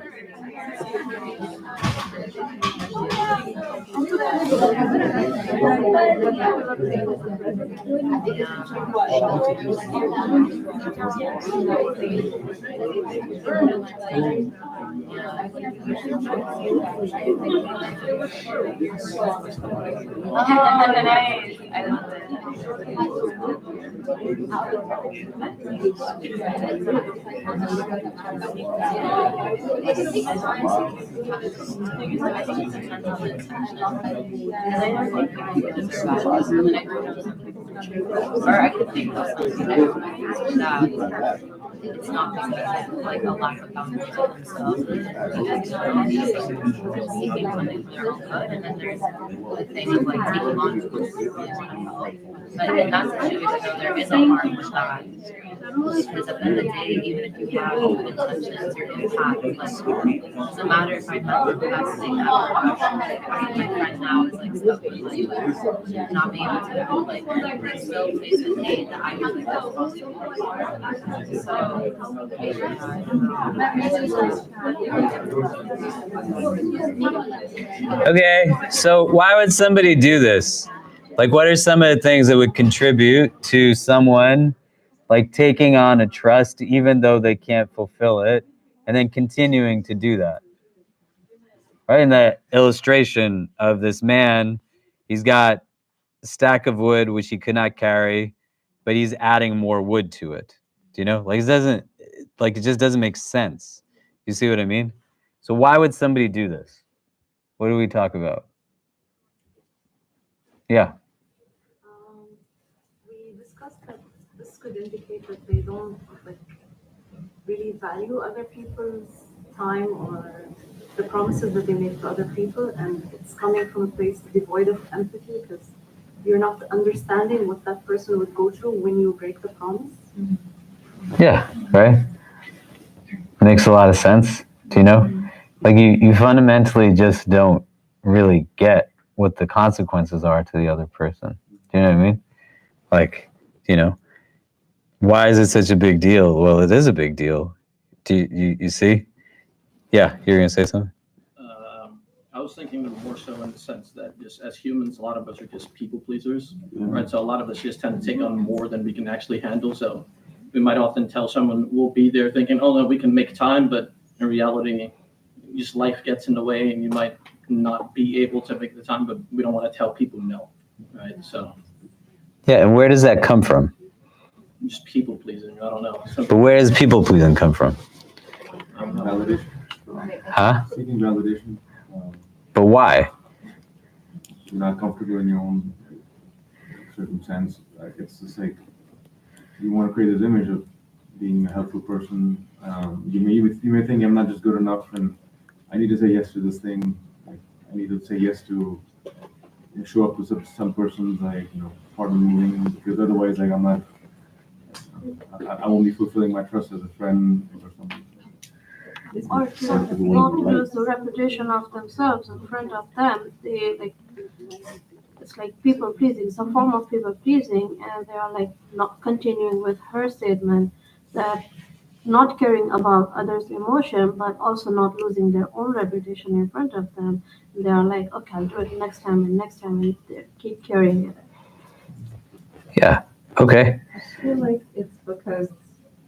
Or I could think of something that it's not because of like a lack of boundaries of themselves. It's just seeking something for their own good, and then there's the thing of like taking on responsibility as well. But in that situation, though, there is a harm with that. Because at the end of the day, even if you have good intentions or impact, like it doesn't matter if I met the best thing ever. My friend now is like stuck with like not being able to like still face the pain that I was like Okay, so why would somebody do this? Like, what are some of the things that would contribute to someone like taking on a trust even though they can't fulfill it and then continuing to do that? Right, in the illustration of this man, he's got a stack of wood which he could not carry, but he's adding more wood to it. Do you know? Like, it just doesn't make sense. You see what I mean? So why would somebody do this? What do we talk about? Yeah. We discussed that this could indicate that they don't like really value other people's time or the promises that they make to other people, and it's coming from a place devoid of empathy because you're not understanding what that person would go through when you break the promise. Yeah, right? Makes a lot of sense. Do you know? Like, you fundamentally just don't really get what the consequences are to the other person. Do you know what I mean? Like, you know, why is it such a big deal? Well, it is a big deal. Do you see? Yeah, you're going to say something? I was thinking more so in the sense that just as humans, a lot of us are just people pleasers, right? So a lot of us just tend to take on more than we can actually handle. So we might often tell someone we'll be there thinking, oh, no, we can make time. But in reality, just life gets in the way and you might not be able to make the time, but we don't want to tell people no, right? So. Yeah, and where does that come from? just people pleasing. I don't know. But where does people pleasing come from? I don't know. Validation. Huh? Seeking validation. But why? You're not comfortable in your own circumstance. It's just like you want to create this image of being a helpful person. You may think I'm not just good enough, and I need to say yes to this thing. Like, I need to say yes to show up to some person's part of the moving, because otherwise, like I'm not. I won't be fulfilling my trust as a friend or something. Or to not lose the reputation of themselves in front of them. They like it's like people pleasing, it's a form of people pleasing, and they are like not continuing with her statement that not caring about others' emotion, but also not losing their own reputation in front of them. They are like, okay, I'll do it next time and next time, and they keep carrying it. Yeah. Okay. I feel like it's because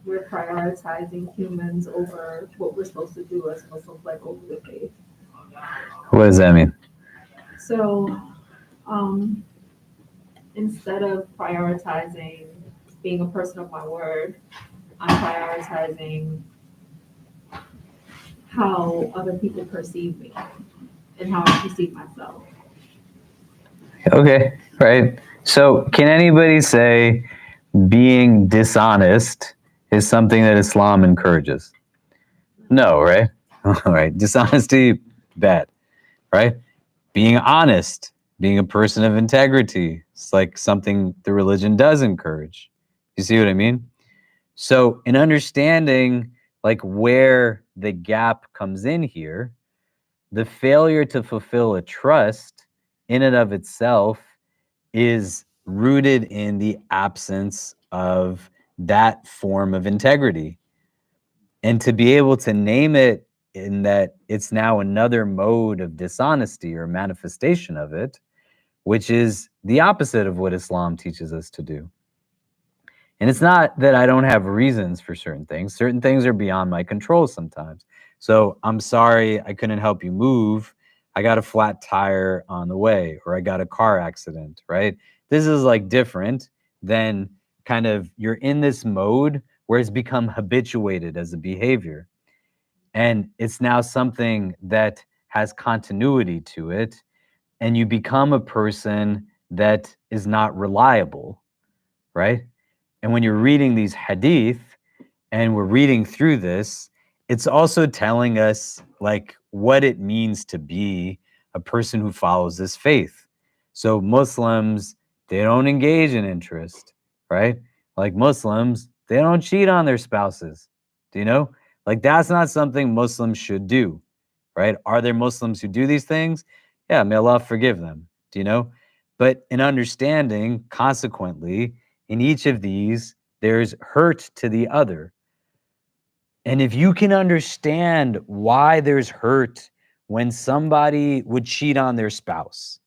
we're prioritizing humans over what we're supposed to do as Muslims, like over the faith. What does that mean? So, instead of prioritizing being a person of my word, I'm prioritizing how other people perceive me and how I perceive myself. Okay. Right. So can anybody say being dishonest is something that Islam encourages? No, right? All right. Dishonesty, bad, right? Being honest, being a person of integrity, it's like something the religion does encourage. You see what I mean? So in understanding like where the gap comes in here, the failure to fulfill a trust in and of itself is rooted in the absence of that form of integrity. And to be able to name it in that it's now another mode of dishonesty or manifestation of it, which is the opposite of what Islam teaches us to do. And it's not that I don't have reasons for certain things. Certain things are beyond my control sometimes. So I'm sorry I couldn't help you move. I got a flat tire on the way, or I got a car accident, right? This is like different than kind of you're in this mode where it's become habituated as a behavior. And it's now something that has continuity to it. And you become a person that is not reliable, right? And when you're reading these hadith and we're reading through this, it's also telling us like what it means to be a person who follows this faith. So Muslims, they don't engage in interest, right? Like Muslims, they don't cheat on their spouses. Do you know? Like that's not something Muslims should do, right? Are there Muslims who do these things? Yeah, may Allah forgive them. Do you know? But in understanding, consequently, in each of these, there's hurt to the other. And if you can understand why there's hurt when somebody would cheat on their spouse,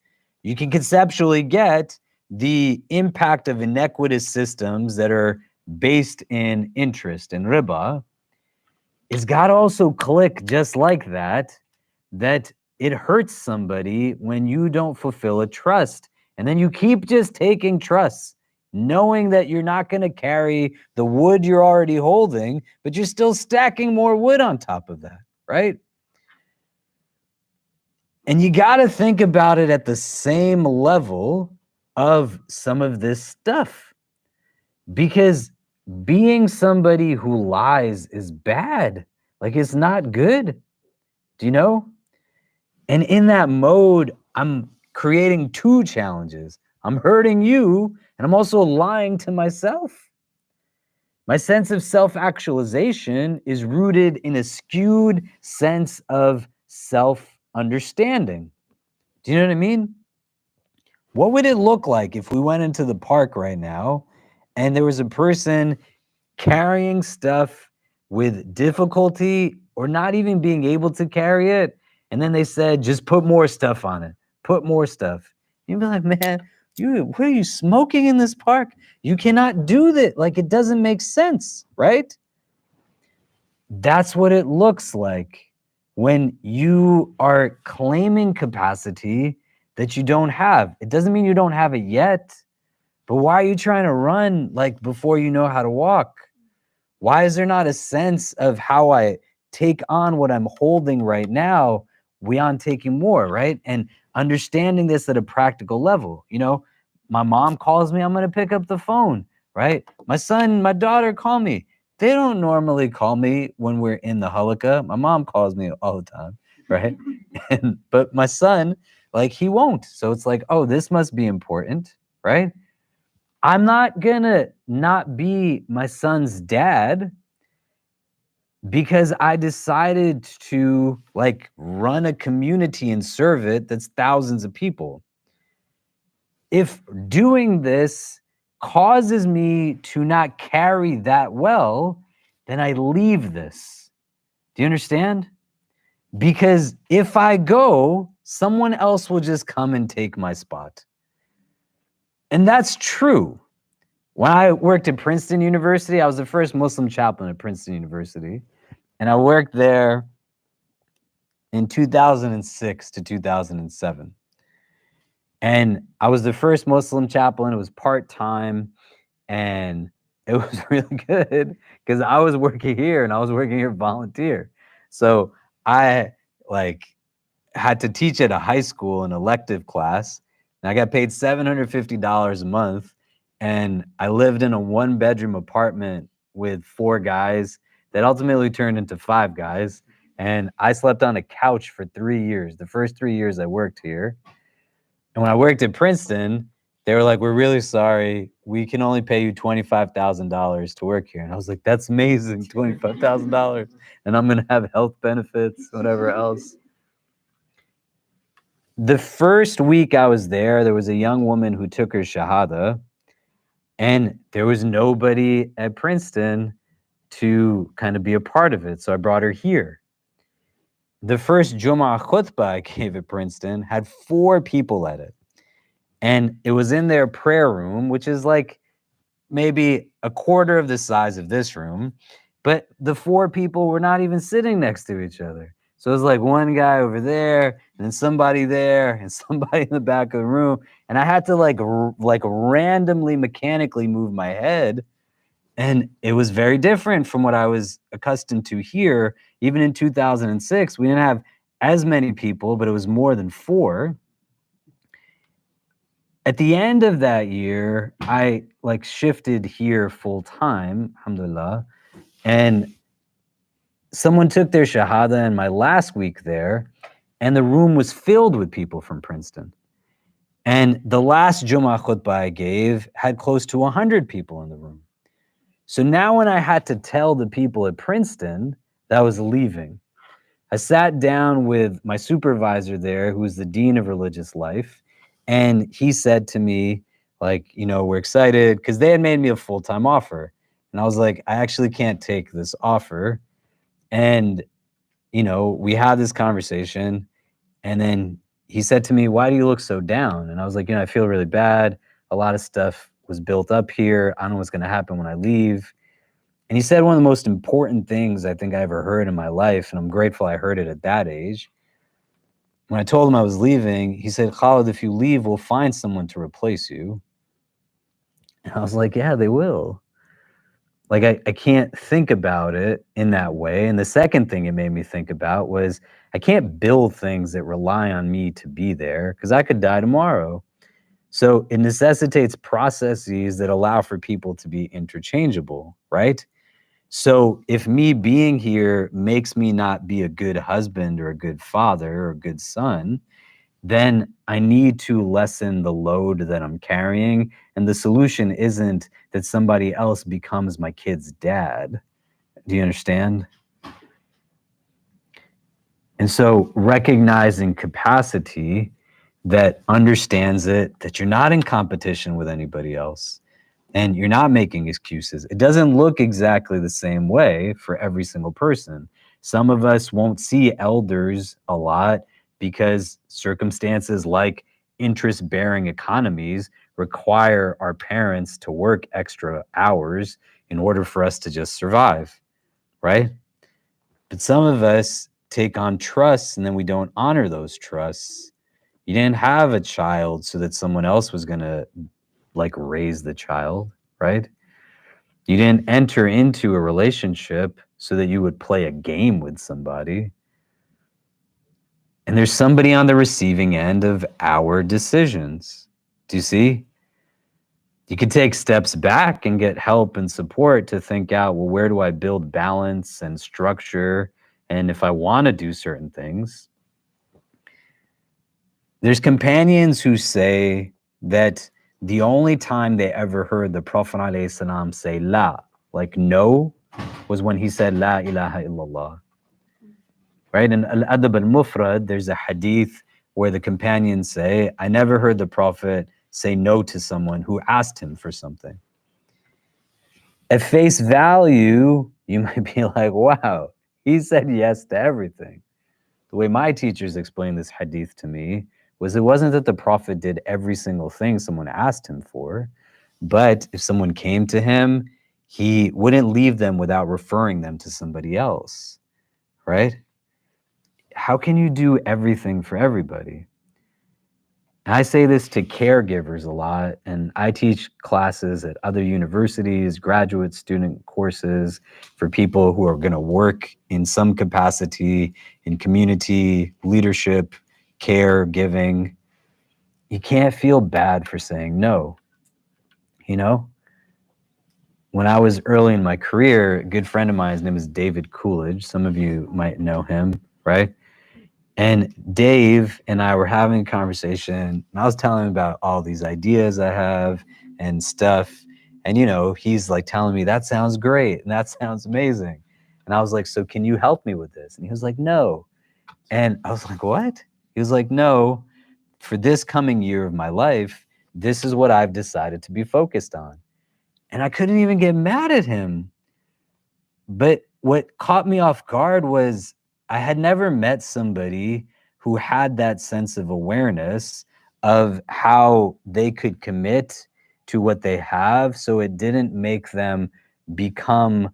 you can conceptually get the impact of inequitous systems that are based in interest and riba. It's got to also click just like that, that it hurts somebody when you don't fulfill a trust. And then you keep just taking trusts, knowing that you're not going to carry the wood you're already holding, but you're still stacking more wood on top of that, right? And you got to think about it at the same level of some of this stuff, because being somebody who lies is bad. Like it's not good. Do you know? And in that mode, I'm creating two challenges. I'm hurting you, and I'm also lying to myself. My sense of self-actualization is rooted in a skewed sense of self-understanding. Do you know what I mean? What would it look like if we went into the park right now and there was a person carrying stuff with difficulty or not even being able to carry it, and then they said, just put more stuff on it, put more stuff. You'd be like, man, what are you smoking in this park? You cannot do that. Like, it doesn't make sense, right? That's what it looks like when you are claiming capacity that you don't have. It doesn't mean you don't have it yet, But why are you trying to run like before you know how to walk? Why is there not a sense of how I take on what I'm holding right now beyond taking more, right? And understanding this at a practical level. You know, my mom calls me, I'm going to pick up the phone, right? My son, my daughter call me. They don't normally call me when we're in the halakha. My mom calls me all the time, right? But my son, like, he won't. So it's like, oh, this must be important, right? I'm not gonna not be my son's dad because I decided to like run a community and serve it that's thousands of people. If doing this causes me to not carry that well, then I leave this. Do you understand? Because if I go, someone else will just come and take my spot. And that's true. When I worked at Princeton University, I was the first Muslim chaplain at Princeton University. And I worked there in 2006 to 2007. And I was the first Muslim chaplain. It was part-time. And it was really good because I was working here and I was working here volunteer. So I like had to teach at a high school, an elective class. And I got paid $750 a month. And I lived in a 1-bedroom apartment with 4 guys that ultimately turned into 5 guys. And I slept on a couch for 3 years, the first 3 years I worked here. And when I worked at Princeton, they were like, we're really sorry. We can only pay you $25,000 to work here. And I was like, that's amazing, $25,000. And I'm going to have health benefits, whatever else. The first week I was there was a young woman who took her Shahada. And there was nobody at Princeton to kind of be a part of it. So I brought her here. The first Jummah khutbah I gave at Princeton had 4 people at it. And it was in their prayer room, which is like maybe a quarter of the size of this room. But the 4 people were not even sitting next to each other. So it was like one guy over there, and then somebody there, and somebody in the back of the room. And I had to like randomly, mechanically move my head. And it was very different from what I was accustomed to here. Even in 2006, we didn't have as many people, but it was more than 4. At the end of that year, I like shifted here full time, alhamdulillah. And someone took their Shahada in my last week there, and the room was filled with people from Princeton. And the last Jummah khutbah I gave had close to 100 people in the room. So now when I had to tell the people at Princeton that I was leaving, I sat down with my supervisor there, who was the dean of religious life, and he said to me, like, you know, we're excited because they had made me a full-time offer. And I was like, I actually can't take this offer. And, you know, we had this conversation, and then he said to me, why do you look so down? And I was like, you know, I feel really bad. A lot of stuff was built up here. I don't know what's going to happen when I leave. And he said one of the most important things I think I ever heard in my life, and I'm grateful I heard it at that age. When I told him I was leaving, he said, Khalid, if you leave, we'll find someone to replace you. And I was like, yeah, they will. Like, I can't think about it in that way. And the second thing it made me think about was I can't build things that rely on me to be there because I could die tomorrow. So it necessitates processes that allow for people to be interchangeable, right? So if me being here makes me not be a good husband or a good father or a good son, then I need to lessen the load that I'm carrying. And the solution isn't that somebody else becomes my kid's dad. Do you understand? And so recognizing capacity that understands it, that you're not in competition with anybody else, and you're not making excuses. It doesn't look exactly the same way for every single person. Some of us won't see elders a lot because circumstances like interest-bearing economies require our parents to work extra hours in order for us to just survive, right? But some of us take on trusts and then we don't honor those trusts. You didn't have a child so that someone else was going to like raise the child, right? You didn't enter into a relationship so that you would play a game with somebody. And there's somebody on the receiving end of our decisions. Do you see? You could take steps back and get help and support to think out, well, where do I build balance and structure? And if I want to do certain things, there's companions who say that the only time they ever heard the Prophet ﷺ say la, like no, was when he said la ilaha illallah. Right? In Al-Adab al-Mufrad, there's a hadith where the companions say, I never heard the Prophet say no to someone who asked him for something. At face value, you might be like, wow, he said yes to everything. The way my teachers explained this hadith to me was it wasn't that the Prophet did every single thing someone asked him for, but if someone came to him, he wouldn't leave them without referring them to somebody else, right? How can you do everything for everybody? And I say this to caregivers a lot, and I teach classes at other universities, graduate student courses for people who are going to work in some capacity in community, leadership, care, giving. You can't feel bad for saying no. You know, when I was early in my career, a good friend of mine, his name is David Coolidge. Some of you might know him, right? And Dave and I were having a conversation, and I was telling him about all these ideas I have and stuff. And, you know, he's like telling me, that sounds great and that sounds amazing. And I was like, so can you help me with this? And he was like, no. And I was like, what? He was like, no, for this coming year of my life, this is what I've decided to be focused on. And I couldn't even get mad at him. But what caught me off guard was I had never met somebody who had that sense of awareness of how they could commit to what they have so it didn't make them become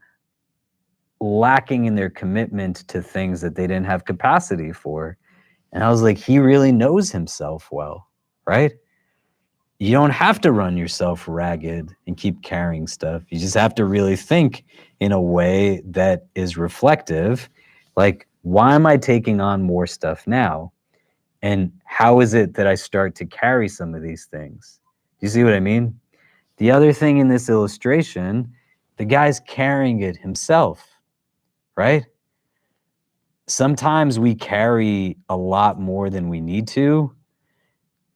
lacking in their commitment to things that they didn't have capacity for. And I was like, he really knows himself well, right? You don't have to run yourself ragged and keep carrying stuff. You just have to really think in a way that is reflective. Like, why am I taking on more stuff now? And how is it that I start to carry some of these things? Do you see what I mean? The other thing in this illustration, the guy's carrying it himself, right? Sometimes we carry a lot more than we need to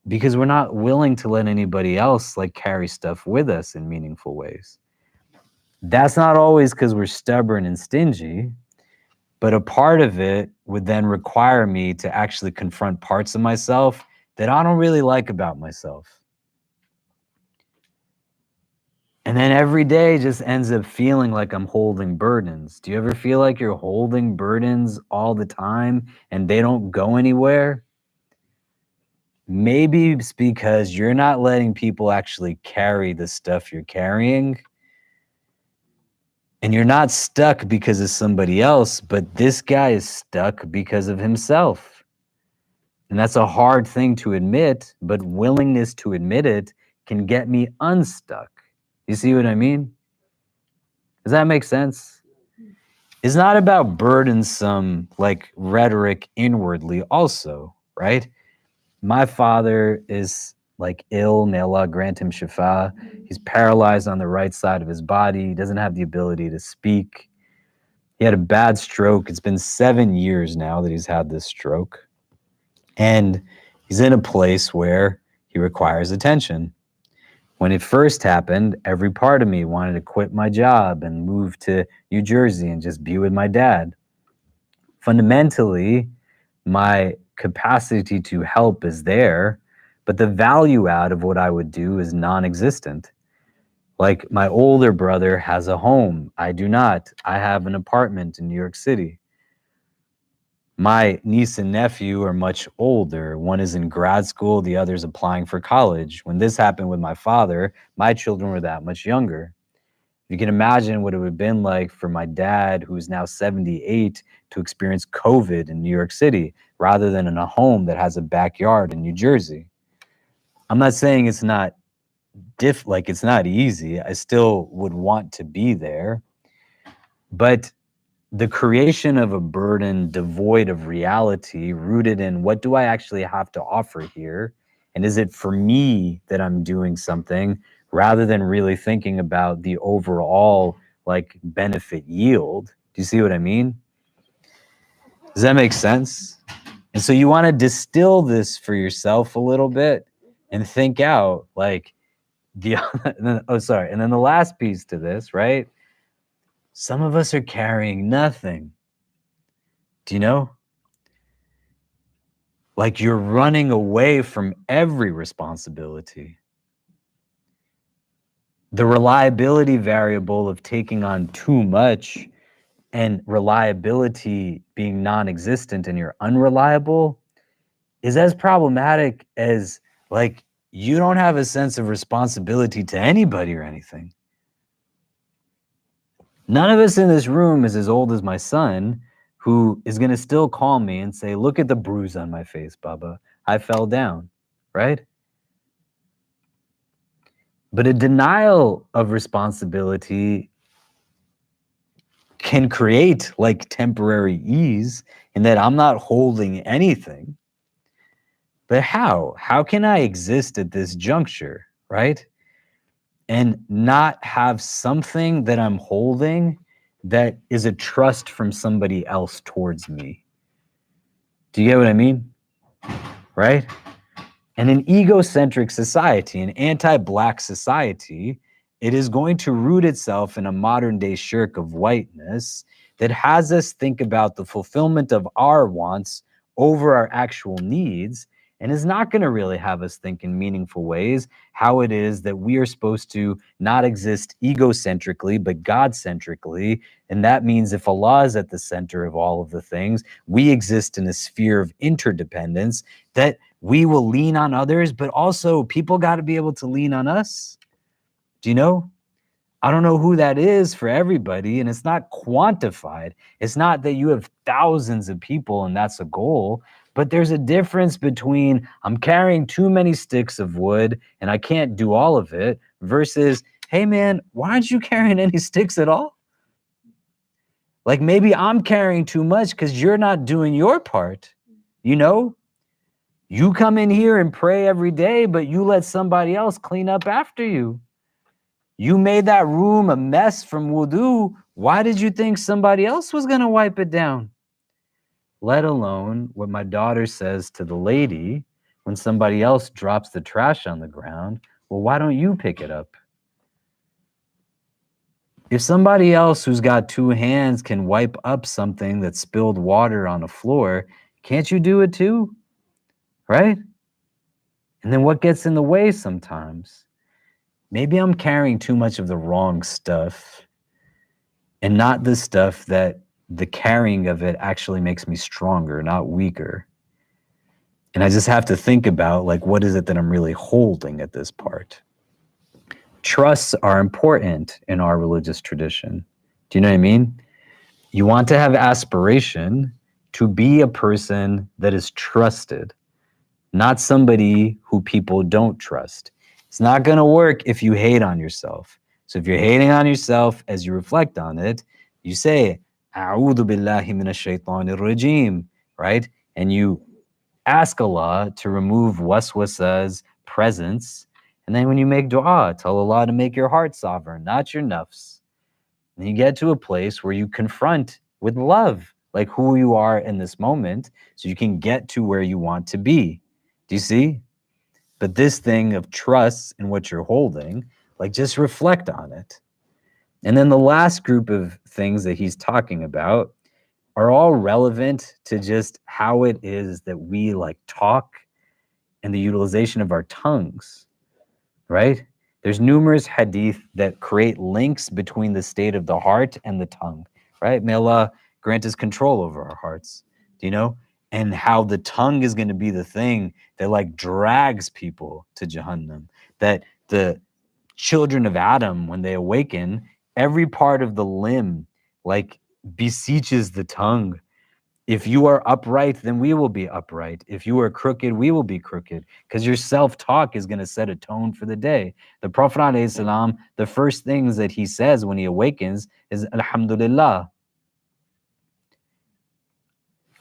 because we're not willing to let anybody else like carry stuff with us in meaningful ways. That's not always because we're stubborn and stingy, but a part of it would then require me to actually confront parts of myself that I don't really like about myself. And then every day just ends up feeling like I'm holding burdens. Do you ever feel like you're holding burdens all the time and they don't go anywhere? Maybe it's because you're not letting people actually carry the stuff you're carrying. And you're not stuck because of somebody else, but this guy is stuck because of himself. And that's a hard thing to admit, but willingness to admit it can get me unstuck. You see what I mean? Does that make sense? It's not about burdensome like rhetoric inwardly also, right? My father is like ill, may Allah grant him shifa. He's paralyzed on the right side of his body. He doesn't have the ability to speak. He had a bad stroke. It's been 7 years now that he's had this stroke. And he's in a place where he requires attention. When it first happened, every part of me wanted to quit my job and move to New Jersey and just be with my dad. Fundamentally, my capacity to help is there, but the value out of what I would do is non-existent. Like my older brother has a home. I do not. I have an apartment in New York City. My niece and nephew are much older. One is in grad school, the other's applying for college. When this happened with my father, my children were that much younger. You can imagine what it would have been like for my dad, who's now 78, to experience COVID in New York City rather than in a home that has a backyard in New Jersey. I'm not saying it's not like it's not easy. I still would want to be there. But the creation of a burden devoid of reality, rooted in what do I actually have to offer here? And is it for me that I'm doing something rather than really thinking about the overall like benefit yield? Do you see what I mean? Does that make sense? And so you want to distill this for yourself a little bit and think out like and then the last piece to this, right? Some of us are carrying nothing. Do you know? Like you're running away from every responsibility. The reliability variable of taking on too much and reliability being non-existent and you're unreliable is as problematic as like you don't have a sense of responsibility to anybody or anything. None of us in this room is as old as my son, who is going to still call me and say, look at the bruise on my face, Baba. I fell down, right? But a denial of responsibility can create like temporary ease in that I'm not holding anything. But how? How can I exist at this juncture, right? And not have something that I'm holding that is a trust from somebody else towards me? Do you get what I mean? Right? And an egocentric society, an anti-Black society, it is going to root itself in a modern day shirk of whiteness that has us think about the fulfillment of our wants over our actual needs, and is not going to really have us think in meaningful ways how it is that we are supposed to not exist egocentrically, but God-centrically. And that means if Allah is at the center of all of the things, we exist in a sphere of interdependence that we will lean on others, but also people got to be able to lean on us. Do you know? I don't know who that is for everybody, and it's not quantified. It's not that you have thousands of people and that's a goal, but there's a difference between I'm carrying too many sticks of wood and I can't do all of it versus, hey man, why aren't you carrying any sticks at all? Like maybe I'm carrying too much because you're not doing your part, you know? You come in here and pray every day, but you let somebody else clean up after you. You made that room a mess from wudu. Why did you think somebody else was going to wipe it down? Let alone what my daughter says to the lady when somebody else drops the trash on the ground. Well, why don't you pick it up? If somebody else who's got two hands can wipe up something that spilled water on a floor, can't you do it too? Right? And then what gets in the way sometimes? Maybe I'm carrying too much of the wrong stuff and not the stuff that the carrying of it actually makes me stronger, not weaker. And I just have to think about like, what is it that I'm really holding at this part? Trusts are important in our religious tradition. Do you know what I mean? You want to have aspiration to be a person that is trusted, not somebody who people don't trust. It's not going to work if you hate on yourself. So if you're hating on yourself, as you reflect on it, you say, A'udhu billahi minash shaitanir rajim, right? And you ask Allah to remove waswasa's presence. And then when you make dua, tell Allah to make your heart sovereign, not your nafs. And you get to a place where you confront with love, like who you are in this moment, so you can get to where you want to be. Do you see? But this thing of trust in what you're holding, like just reflect on it. And then the last group of things that he's talking about are all relevant to just how it is that we like talk and the utilization of our tongues, right? There's numerous hadith that create links between the state of the heart and the tongue, right? May Allah grant us control over our hearts, do you know? And how the tongue is going to be the thing that like drags people to Jahannam. That the children of Adam, when they awaken, every part of the limb like beseeches the tongue If you are upright, then we will be upright. If you are crooked, we will be crooked. Because your self-talk is going to set a tone for the day. The Prophet ﷺ, the first things that he says when he awakens is Alhamdulillah.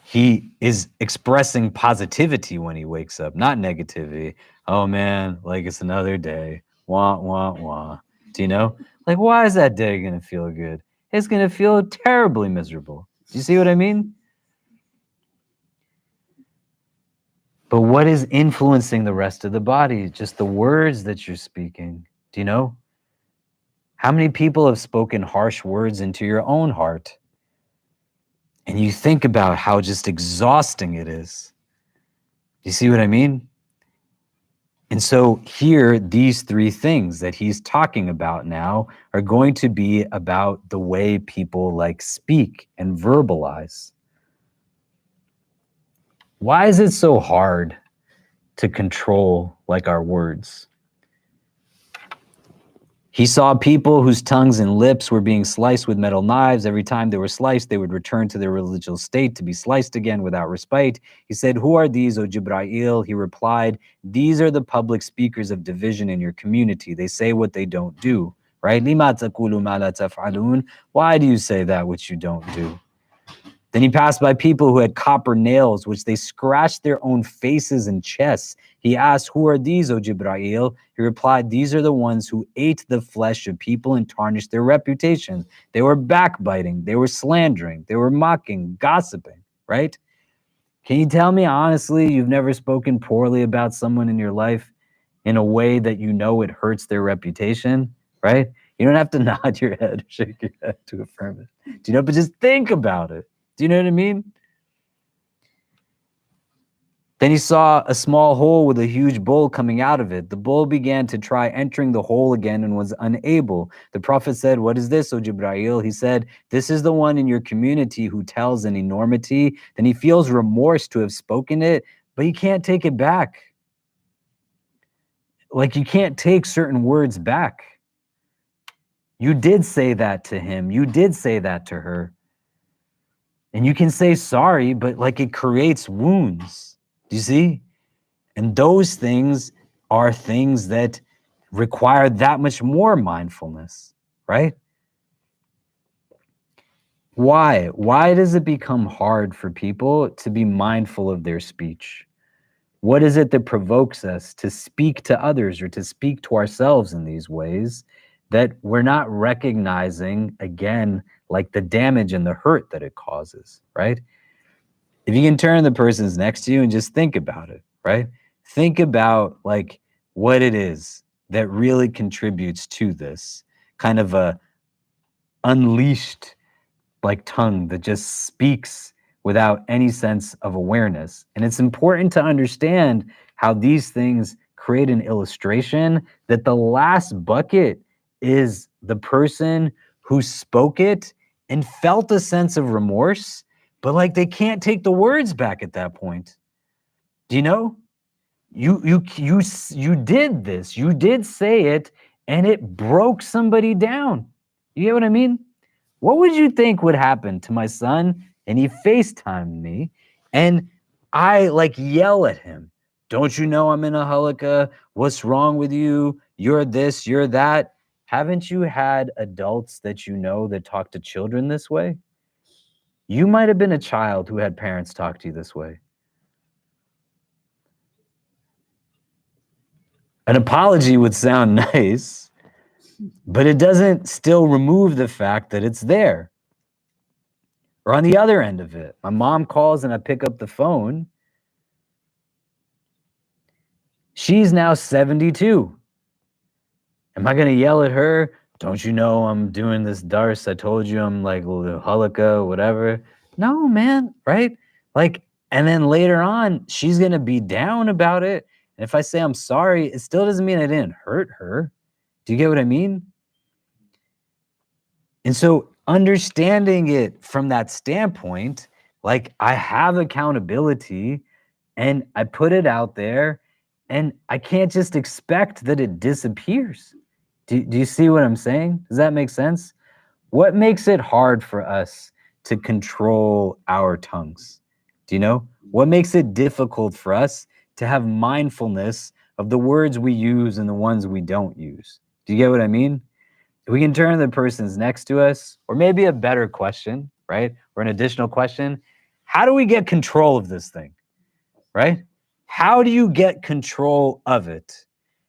He is expressing positivity when he wakes up, not negativity. Oh man, like it's another day. Wah, wah, wah. Do you know? Like, why is that day going to feel good? It's going to feel terribly miserable. Do you see what I mean? But what is influencing the rest of the body? Just the words that you're speaking. Do you know? How many people have spoken harsh words into your own heart? And you think about how just exhausting it is. You see what I mean? And so here, these three things that he's talking about now are going to be about the way people like speak and verbalize. Why is it so hard to control like our words? He saw people whose tongues and lips were being sliced with metal knives. Every time they were sliced, they would return to their religious state to be sliced again without respite. He said, "Who are these, O Jibra'il?" He replied, "These are the public speakers of division in your community. They say what they don't do." Right? "Lima taqulu ma la taf'alun?" Why do you say that which you don't do? Then he passed by people who had copper nails, which they scratched their own faces and chests. He asked, "Who are these, O Jibra'il?" He replied, "These are the ones who ate the flesh of people and tarnished their reputations. They were backbiting, they were slandering, they were mocking, gossiping," right? Can you tell me honestly you've never spoken poorly about someone in your life in a way that you know it hurts their reputation, right? You don't have to nod your head or shake your head to affirm it. Do you know? But just think about it. Do you know what I mean? Then he saw a small hole with a huge bull coming out of it. The bull began to try entering the hole again and was unable. The Prophet said, "What is this, O Jibra'il?" He said, "This is the one in your community who tells an enormity." Then he feels remorse to have spoken it, but he can't take it back. Like you can't take certain words back. You did say that to him. You did say that to her. And you can say sorry, but like it creates wounds. Do you see? And those things are things that require that much more mindfulness, right? Why? Why does it become hard for people to be mindful of their speech? What is it that provokes us to speak to others or to speak to ourselves in these ways that we're not recognizing, again, like the damage and the hurt that it causes, right? If you can turn to the person's next to you and just think about it, right? Think about like what it is that really contributes to this kind of a unleashed like tongue that just speaks without any sense of awareness. And it's important to understand how these things create an illustration that the last bucket is the person who spoke it and felt a sense of remorse, but like they can't take the words back at that point. Do you know? You did this. You did say it, and it broke somebody down. You get what I mean? What would you think would happen to my son? And he FaceTimed me, and I like yell at him. "Don't you know I'm in a halakha? What's wrong with you? You're this, you're that." Haven't you had adults that you know that talk to children this way? You might have been a child who had parents talk to you this way. An apology would sound nice, but it doesn't still remove the fact that it's there. Or on the other end of it, my mom calls and I pick up the phone. She's now 72. Am I going to yell at her? "Don't you know I'm doing this dars? I told you I'm like halakha, whatever." No, man, right? Like, and then later on, she's going to be down about it. And if I say I'm sorry, it still doesn't mean I didn't hurt her. Do you get what I mean? And so understanding it from that standpoint, like I have accountability and I put it out there and I can't just expect that it disappears. Do you see what I'm saying? Does that make sense? What makes it hard for us to control our tongues? Do you know? What makes it difficult for us to have mindfulness of the words we use and the ones we don't use? Do you get what I mean? If we can turn to the persons next to us, or maybe a better question, right? Or an additional question, how do we get control of this thing, right? How do you get control of it?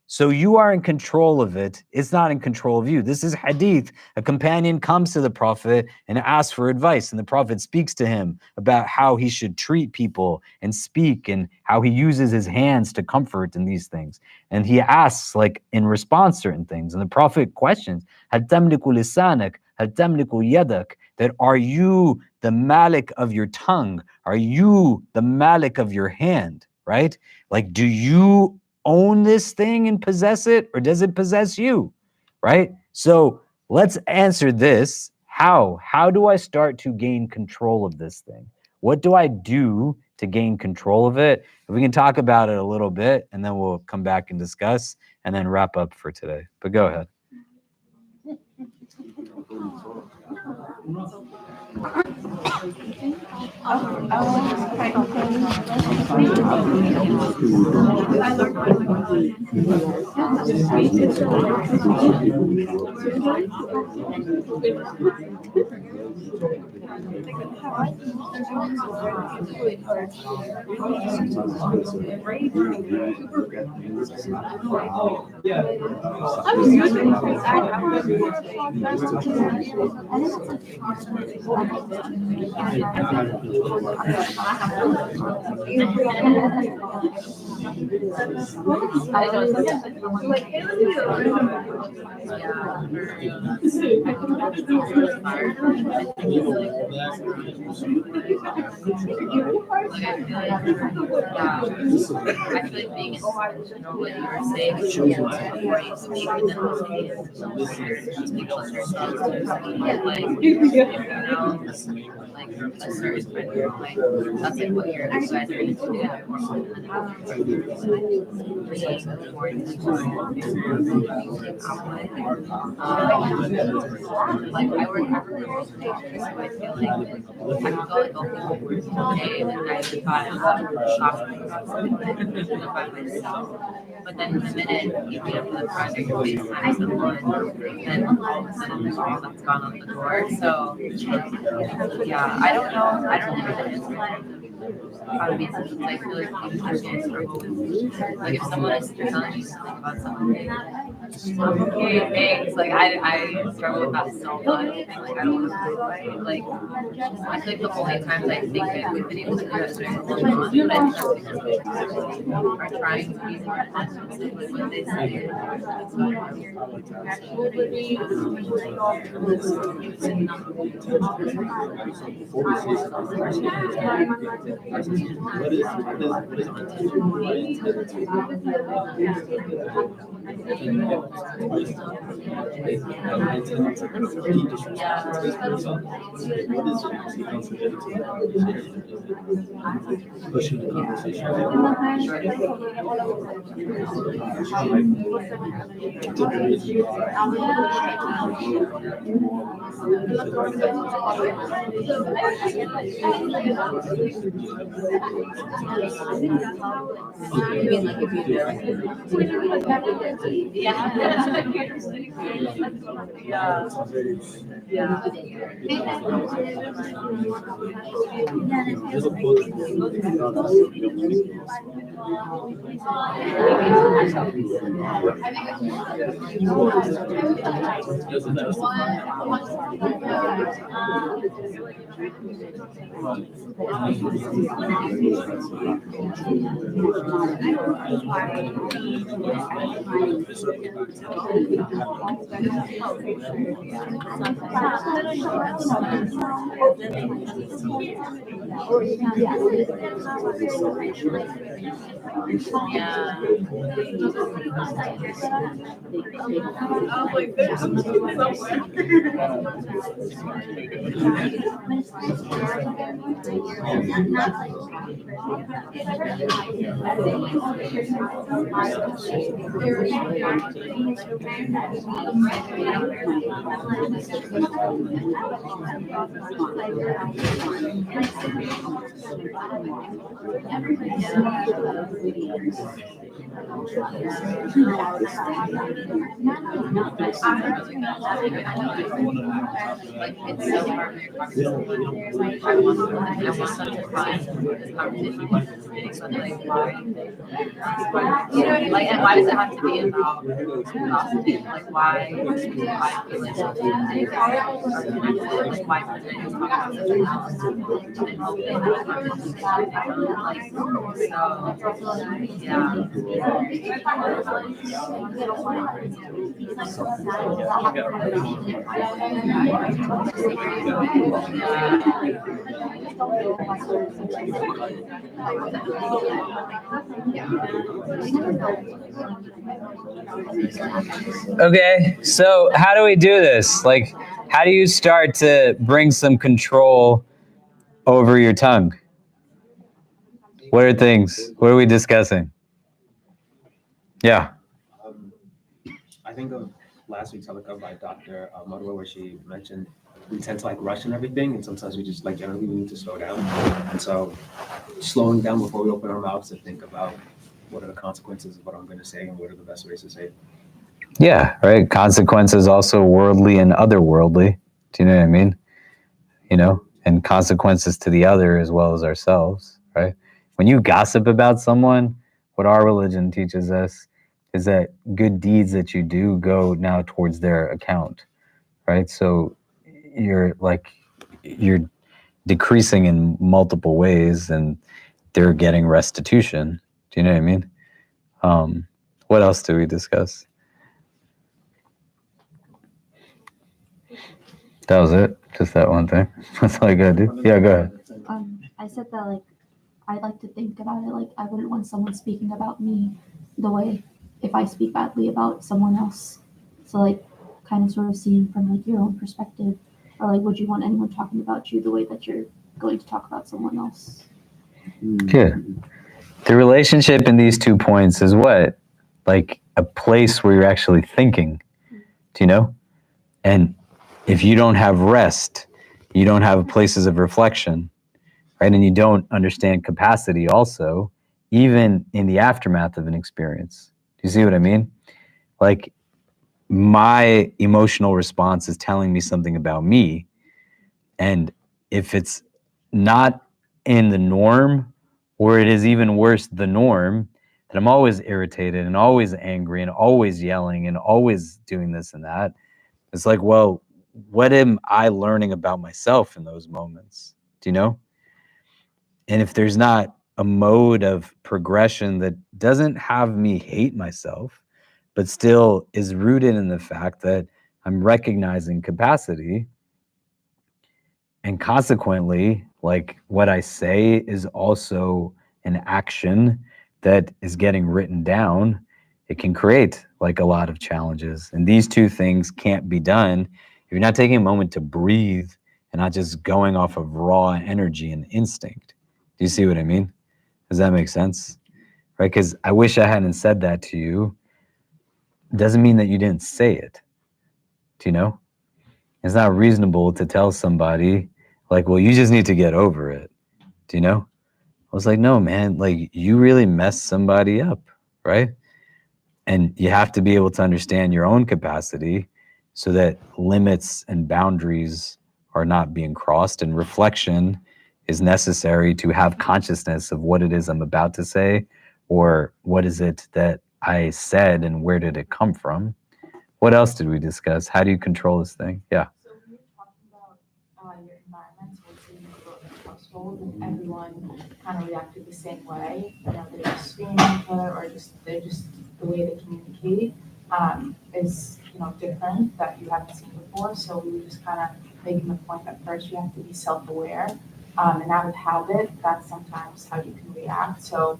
So you are in control of it. It's not in control of you. This is hadith. A companion comes to the Prophet and asks for advice, and the Prophet speaks to him about how he should treat people and speak and how he uses his hands to comfort in these things. And he asks, like, in response certain things. And the Prophet questions, هَلْ تَمْلِكُ لِسَانَكَ هَلْ تَمْلِكُ يَدَكَ? That are you the malik of your tongue? Are you the malik of your hand, right? Like, do you own this thing and possess it, or does it possess you, right? So let's answer this. How do I start to gain control of this thing? What do I do to gain control of it? If we can talk about it a little bit, and then we'll come back and discuss, and then wrap up for today. But go ahead. I feel like being intentional, what you were saying, before you speak, and then also being intentional speaking with yourself, like a certain kind of like, that's like what you're guys are into together more often than more intentional. Like I work with people, so I feel like I can go like okay, and I thought shopping about something by myself. But then the minute you get up to the front or you FaceTime someone, then all of a sudden there's all that's gone out the door. So yeah, I don't know the answer how to be intentional. I feel like you just answer like if someone is telling you something about something, okay, thanks. Like I struggle with that so much. Like I don't know, like I feel like the only times I think that we've been able to do that is during the month, but I think that's because people are trying to be more intentional with what they say. Pushing the conversation. It's so hard when you're talking to someone. Like, I want them to find this conversation interesting, but like, why? You know, like, and why does it have to be about philosophy? Like, why feel like something is connected? Like, why couldn't I just talk about something else and hopefully have a conversation? Like, Okay, so how do we do this? Like, how do you start to bring some control over your tongue? What are things? What are we discussing? Yeah. I think of last week's Halakha by Dr. Madhur, where she mentioned we tend to like rush and everything, and sometimes we just like generally we need to slow down. And so slowing down before we open our mouths to think about what are the consequences of what I'm going to say and what are the best ways to say it. Yeah, right. Consequences also worldly and otherworldly. Do you know what I mean? You know, and consequences to the other as well as ourselves, right? When you gossip about someone, what our religion teaches us is that good deeds that you do go now towards their account, right? So you're decreasing in multiple ways and they're getting restitution. Do you know what I mean? What else do we discuss? That was it? Just that one thing? That's all I gotta do? Yeah, go ahead. I said that like I like to think about it like I wouldn't want someone speaking about me the way if I speak badly about someone else. So like kind of sort of seeing from like your own perspective, or like would you want anyone talking about you the way that you're going to talk about someone else? Good. The relationship in these 2 points is what? Like a place where you're actually thinking. Do you know? And if you don't have rest, you don't have places of reflection, right? And you don't understand capacity also, even in the aftermath of an experience. Do you see what I mean? Like my emotional response is telling me something about me. And if it's not in the norm, or it is even worse, the norm, that I'm always irritated and always angry and always yelling and always doing this and that, it's like, well, what am I learning about myself in those moments? Do you know? And if there's not a mode of progression that doesn't have me hate myself, but still is rooted in the fact that I'm recognizing capacity, and consequently, like what I say is also an action that is getting written down, it can create like a lot of challenges. And these 2 things can't be done if you're not taking a moment to breathe and not just going off of raw energy and instinct. Do you see what I mean? Does that make sense? Right? Because I wish I hadn't said that to you. It doesn't mean that you didn't say it. Do you know? It's not reasonable to tell somebody like, well, you just need to get over it. Do you know? I was like, no, man, like you really messed somebody up, right? And you have to be able to understand your own capacity so that limits and boundaries are not being crossed, and reflection is necessary to have consciousness of what it is I'm about to say, or what is it that I said and where did it come from? What else did we discuss? How do you control this thing? Yeah. So when you're talking about your environment, so it's in your household, and everyone kind of reacted the same way, you know, they're just screaming at each other, or they're just the way they communicate is, you know, different that you haven't seen before. So we were just kind of making the point that first you have to be self-aware. And out of habit, that's sometimes how you can react. So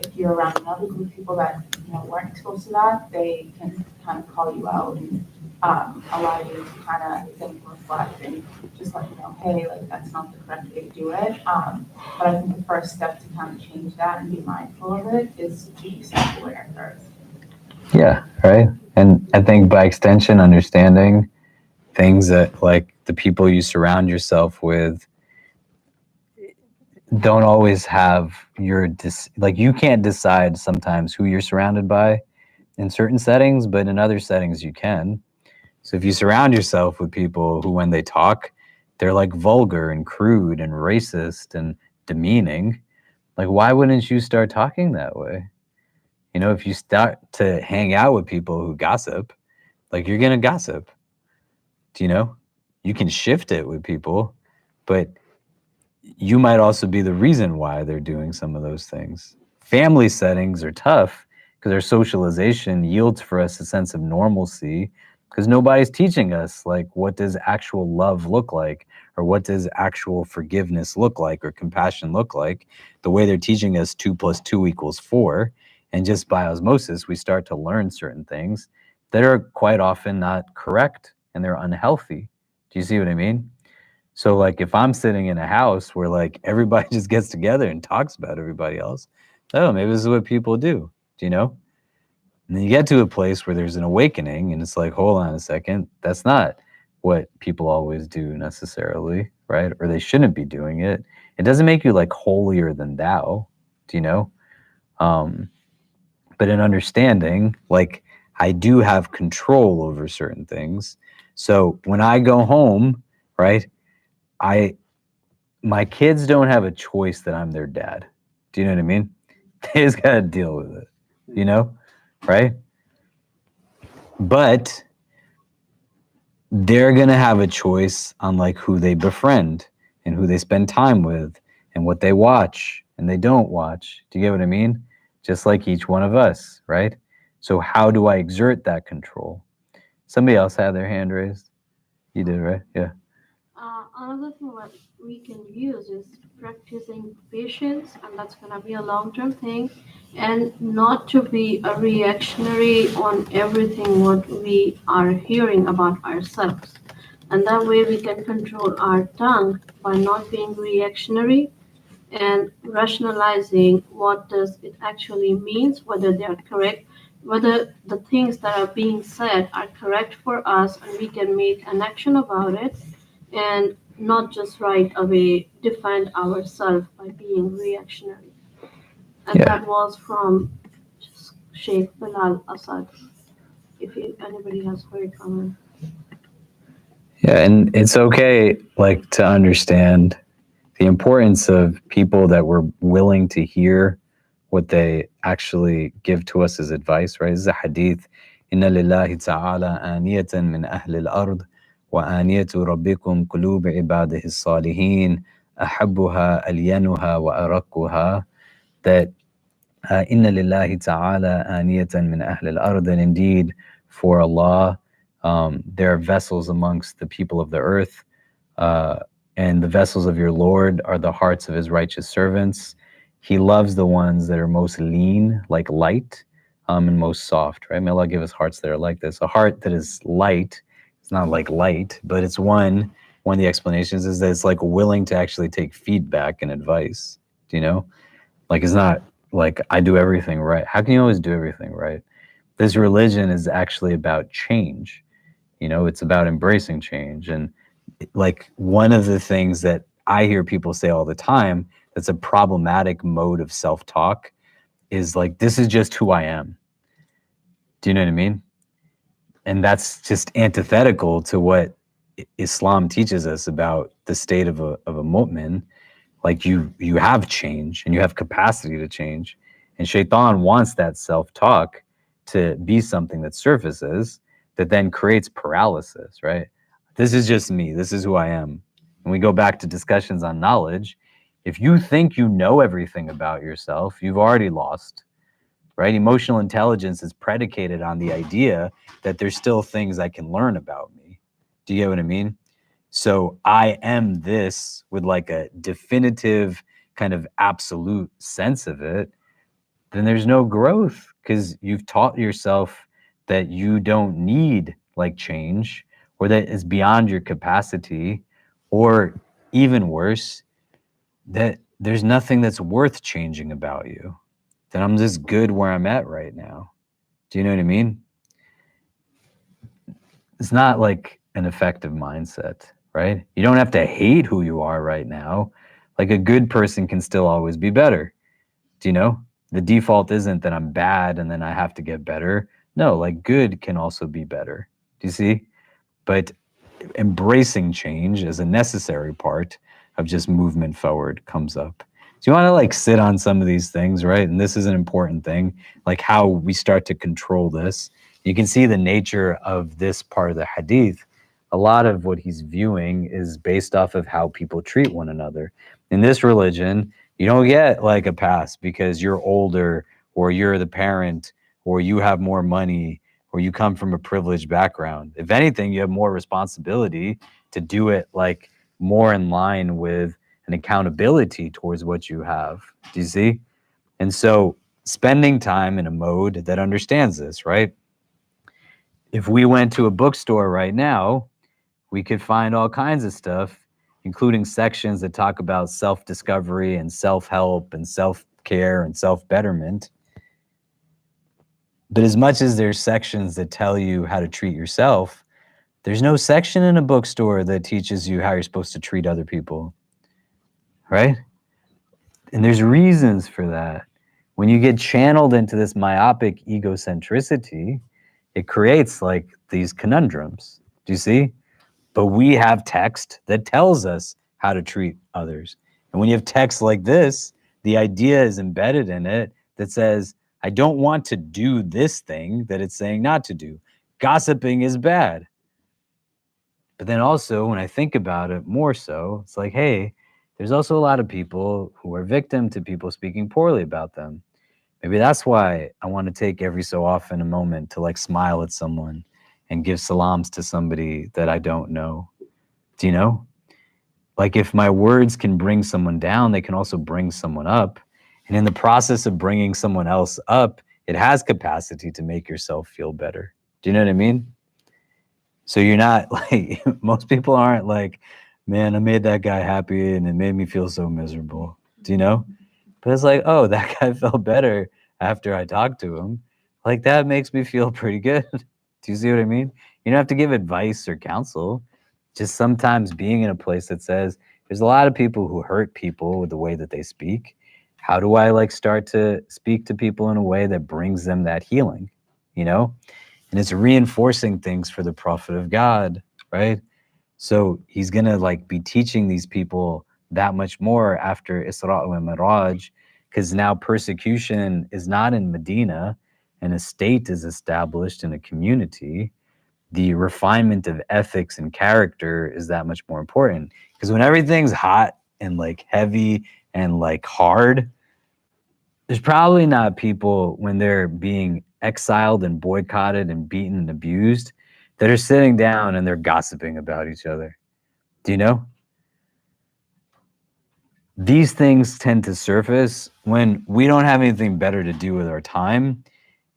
if you're around another group of people that, you know, weren't exposed to that, they can kind of call you out and allow you to kind of think, reflect, and just let you know, hey, like that's not the correct way to do it. But I think the first step to kind of change that and be mindful of it is to be self-aware first. Yeah, right. And I think by extension, understanding things that like the people you surround yourself with don't always have your like you can't decide sometimes who you're surrounded by in certain settings, but in other settings you can. So if you surround yourself with people who, when they talk, they're like vulgar and crude and racist and demeaning, like why wouldn't you start talking that way? You know, if you start to hang out with people who gossip, like you're gonna gossip. Do you know? You can shift it with people, but you might also be the reason why they're doing some of those things. Family settings are tough because our socialization yields for us a sense of normalcy because nobody's teaching us like what does actual love look like or what does actual forgiveness look like or compassion look like. The way they're teaching us 2 + 2 = 4, and just by osmosis we start to learn certain things that are quite often not correct and they're unhealthy. Do you see what I mean? So like if I'm sitting in a house where like everybody just gets together and talks about everybody else, oh, maybe this is what people do, you know? And then you get to a place where there's an awakening and it's like, hold on a second, that's not what people always do necessarily, right? Or they shouldn't be doing it. It doesn't make you like holier than thou, do you know? But in understanding, like I do have control over certain things. So when I go home, right, my kids don't have a choice that I'm their dad. Do you know what I mean? They just got to deal with it, you know? Right? But they're going to have a choice on like who they befriend and who they spend time with and what they watch and they don't watch. Do you get what I mean? Just like each one of us, right? So how do I exert that control? Somebody else had their hand raised. You did, right? Yeah. Another thing that we can use is practicing patience, and that's going to be a long term thing, and not to be a reactionary on everything what we are hearing about ourselves. And that way we can control our tongue by not being reactionary and rationalizing what does it actually means, whether they are correct, whether the things that are being said are correct for us, and we can make an action about it, and not just right away defend ourselves by being reactionary. And Yeah. that was from Sheikh Bilal Assad. If anybody has heard from him. Yeah, and it's okay like to understand the importance of people that were willing to hear what they actually give to us as advice, right? This is a hadith. Inna lillahi ta'ala aniyatan min ahli al-ard wa aniyatu rabbikum qulub ibadihi as-salihin ahabbuha alyanuha wa araqquha. That inna lillahi ta'ala aniyatan min ahli al-ard, and indeed for Allah there are vessels amongst the people of the earth, and the vessels of your Lord are the hearts of his righteous servants. He loves the ones that are most lean, like light, and most soft, right? May Allah give us hearts that are like this. A heart that is light, it's not like light, but it's one of the explanations is that it's like willing to actually take feedback and advice, do you know? Like it's not like I do everything right. How can you always do everything right? This religion is actually about change. You know, it's about embracing change. And like one of the things that I hear people say all the time that's a problematic mode of self-talk is like, this is just who I am. Do you know what I mean? And that's just antithetical to what Islam teaches us about the state of a mu'min. Like you have change and you have capacity to change. And Shaitan wants that self-talk to be something that surfaces that then creates paralysis, right? This is just me. This is who I am. And we go back to discussions on knowledge. If you think you know everything about yourself, you've already lost, right? Emotional intelligence is predicated on the idea that there's still things I can learn about me. Do you get what I mean? So I am this with like a definitive kind of absolute sense of it, then there's no growth because you've taught yourself that you don't need like change or that is beyond your capacity, or even worse, that there's nothing that's worth changing about you, that I'm just good where I'm at right now. Do you know what I mean? It's not like an effective mindset, right? You don't have to hate who you are right now. Like a good person can still always be better. Do you know? The default isn't that I'm bad and then I have to get better. No, like good can also be better. Do you see? But embracing change as a necessary part of just movement forward comes up. So you want to like sit on some of these things, right? And this is an important thing, like how we start to control this. You can see the nature of this part of the hadith. A lot of what he's viewing is based off of how people treat one another. In this religion, you don't get like a pass because you're older or you're the parent or you have more money or you come from a privileged background. If anything, you have more responsibility to do it like more in line with an accountability towards what you have. Do you see? And so spending time in a mode that understands this, right? If we went to a bookstore right now, we could find all kinds of stuff, including sections that talk about self-discovery and self-help and self-care and self-betterment. But as much as there's sections that tell you how to treat yourself, there's no section in a bookstore that teaches you how you're supposed to treat other people, right? And there's reasons for that. When you get channeled into this myopic egocentricity, it creates like these conundrums. Do you see? But we have text that tells us how to treat others. And when you have text like this, the idea is embedded in it that says, I don't want to do this thing that it's saying not to do. Gossiping is bad. But then also, when I think about it more so, it's like, hey, there's also a lot of people who are victim to people speaking poorly about them. Maybe that's why I want to take every so often a moment to like smile at someone and give salams to somebody that I don't know. Do you know? Like if my words can bring someone down, they can also bring someone up. And in the process of bringing someone else up, it has capacity to make yourself feel better. Do you know what I mean? So you're not like, most people aren't like, man, I made that guy happy and it made me feel so miserable. Do you know? But it's like, oh, that guy felt better after I talked to him. Like that makes me feel pretty good. Do you see what I mean? You don't have to give advice or counsel. Just sometimes being in a place that says, there's a lot of people who hurt people with the way that they speak. How do I like start to speak to people in a way that brings them that healing, you know? And it's reinforcing things for the prophet of God, right? So he's gonna like be teaching these people that much more after Isra and Miraj, because now persecution is not in Medina and a state is established in a community. The refinement of ethics and character is that much more important. Because when everything's hot and like heavy and like hard, there's probably not people when they're being exiled and boycotted and beaten and abused that are sitting down and they're gossiping about each other. Do you know? These things tend to surface when we don't have anything better to do with our time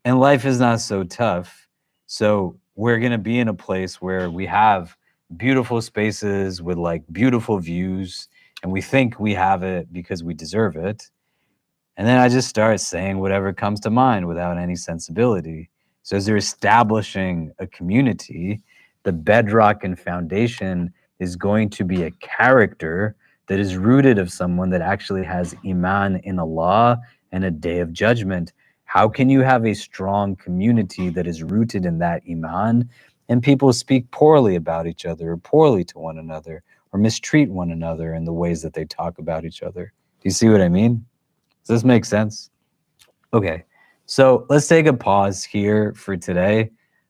and life is not so tough. So we're going to be in a place where we have beautiful spaces with like beautiful views and we think we have it because we deserve it. And then I just start saying whatever comes to mind without any sensibility. So as they're establishing a community, the bedrock and foundation is going to be a character that is rooted of someone that actually has iman in Allah and a day of judgment. How can you have a strong community that is rooted in that iman and people speak poorly about each other or poorly to one another or mistreat one another in the ways that they talk about each other? Do you see what I mean? Does this make sense? Okay, so let's take a pause here for today.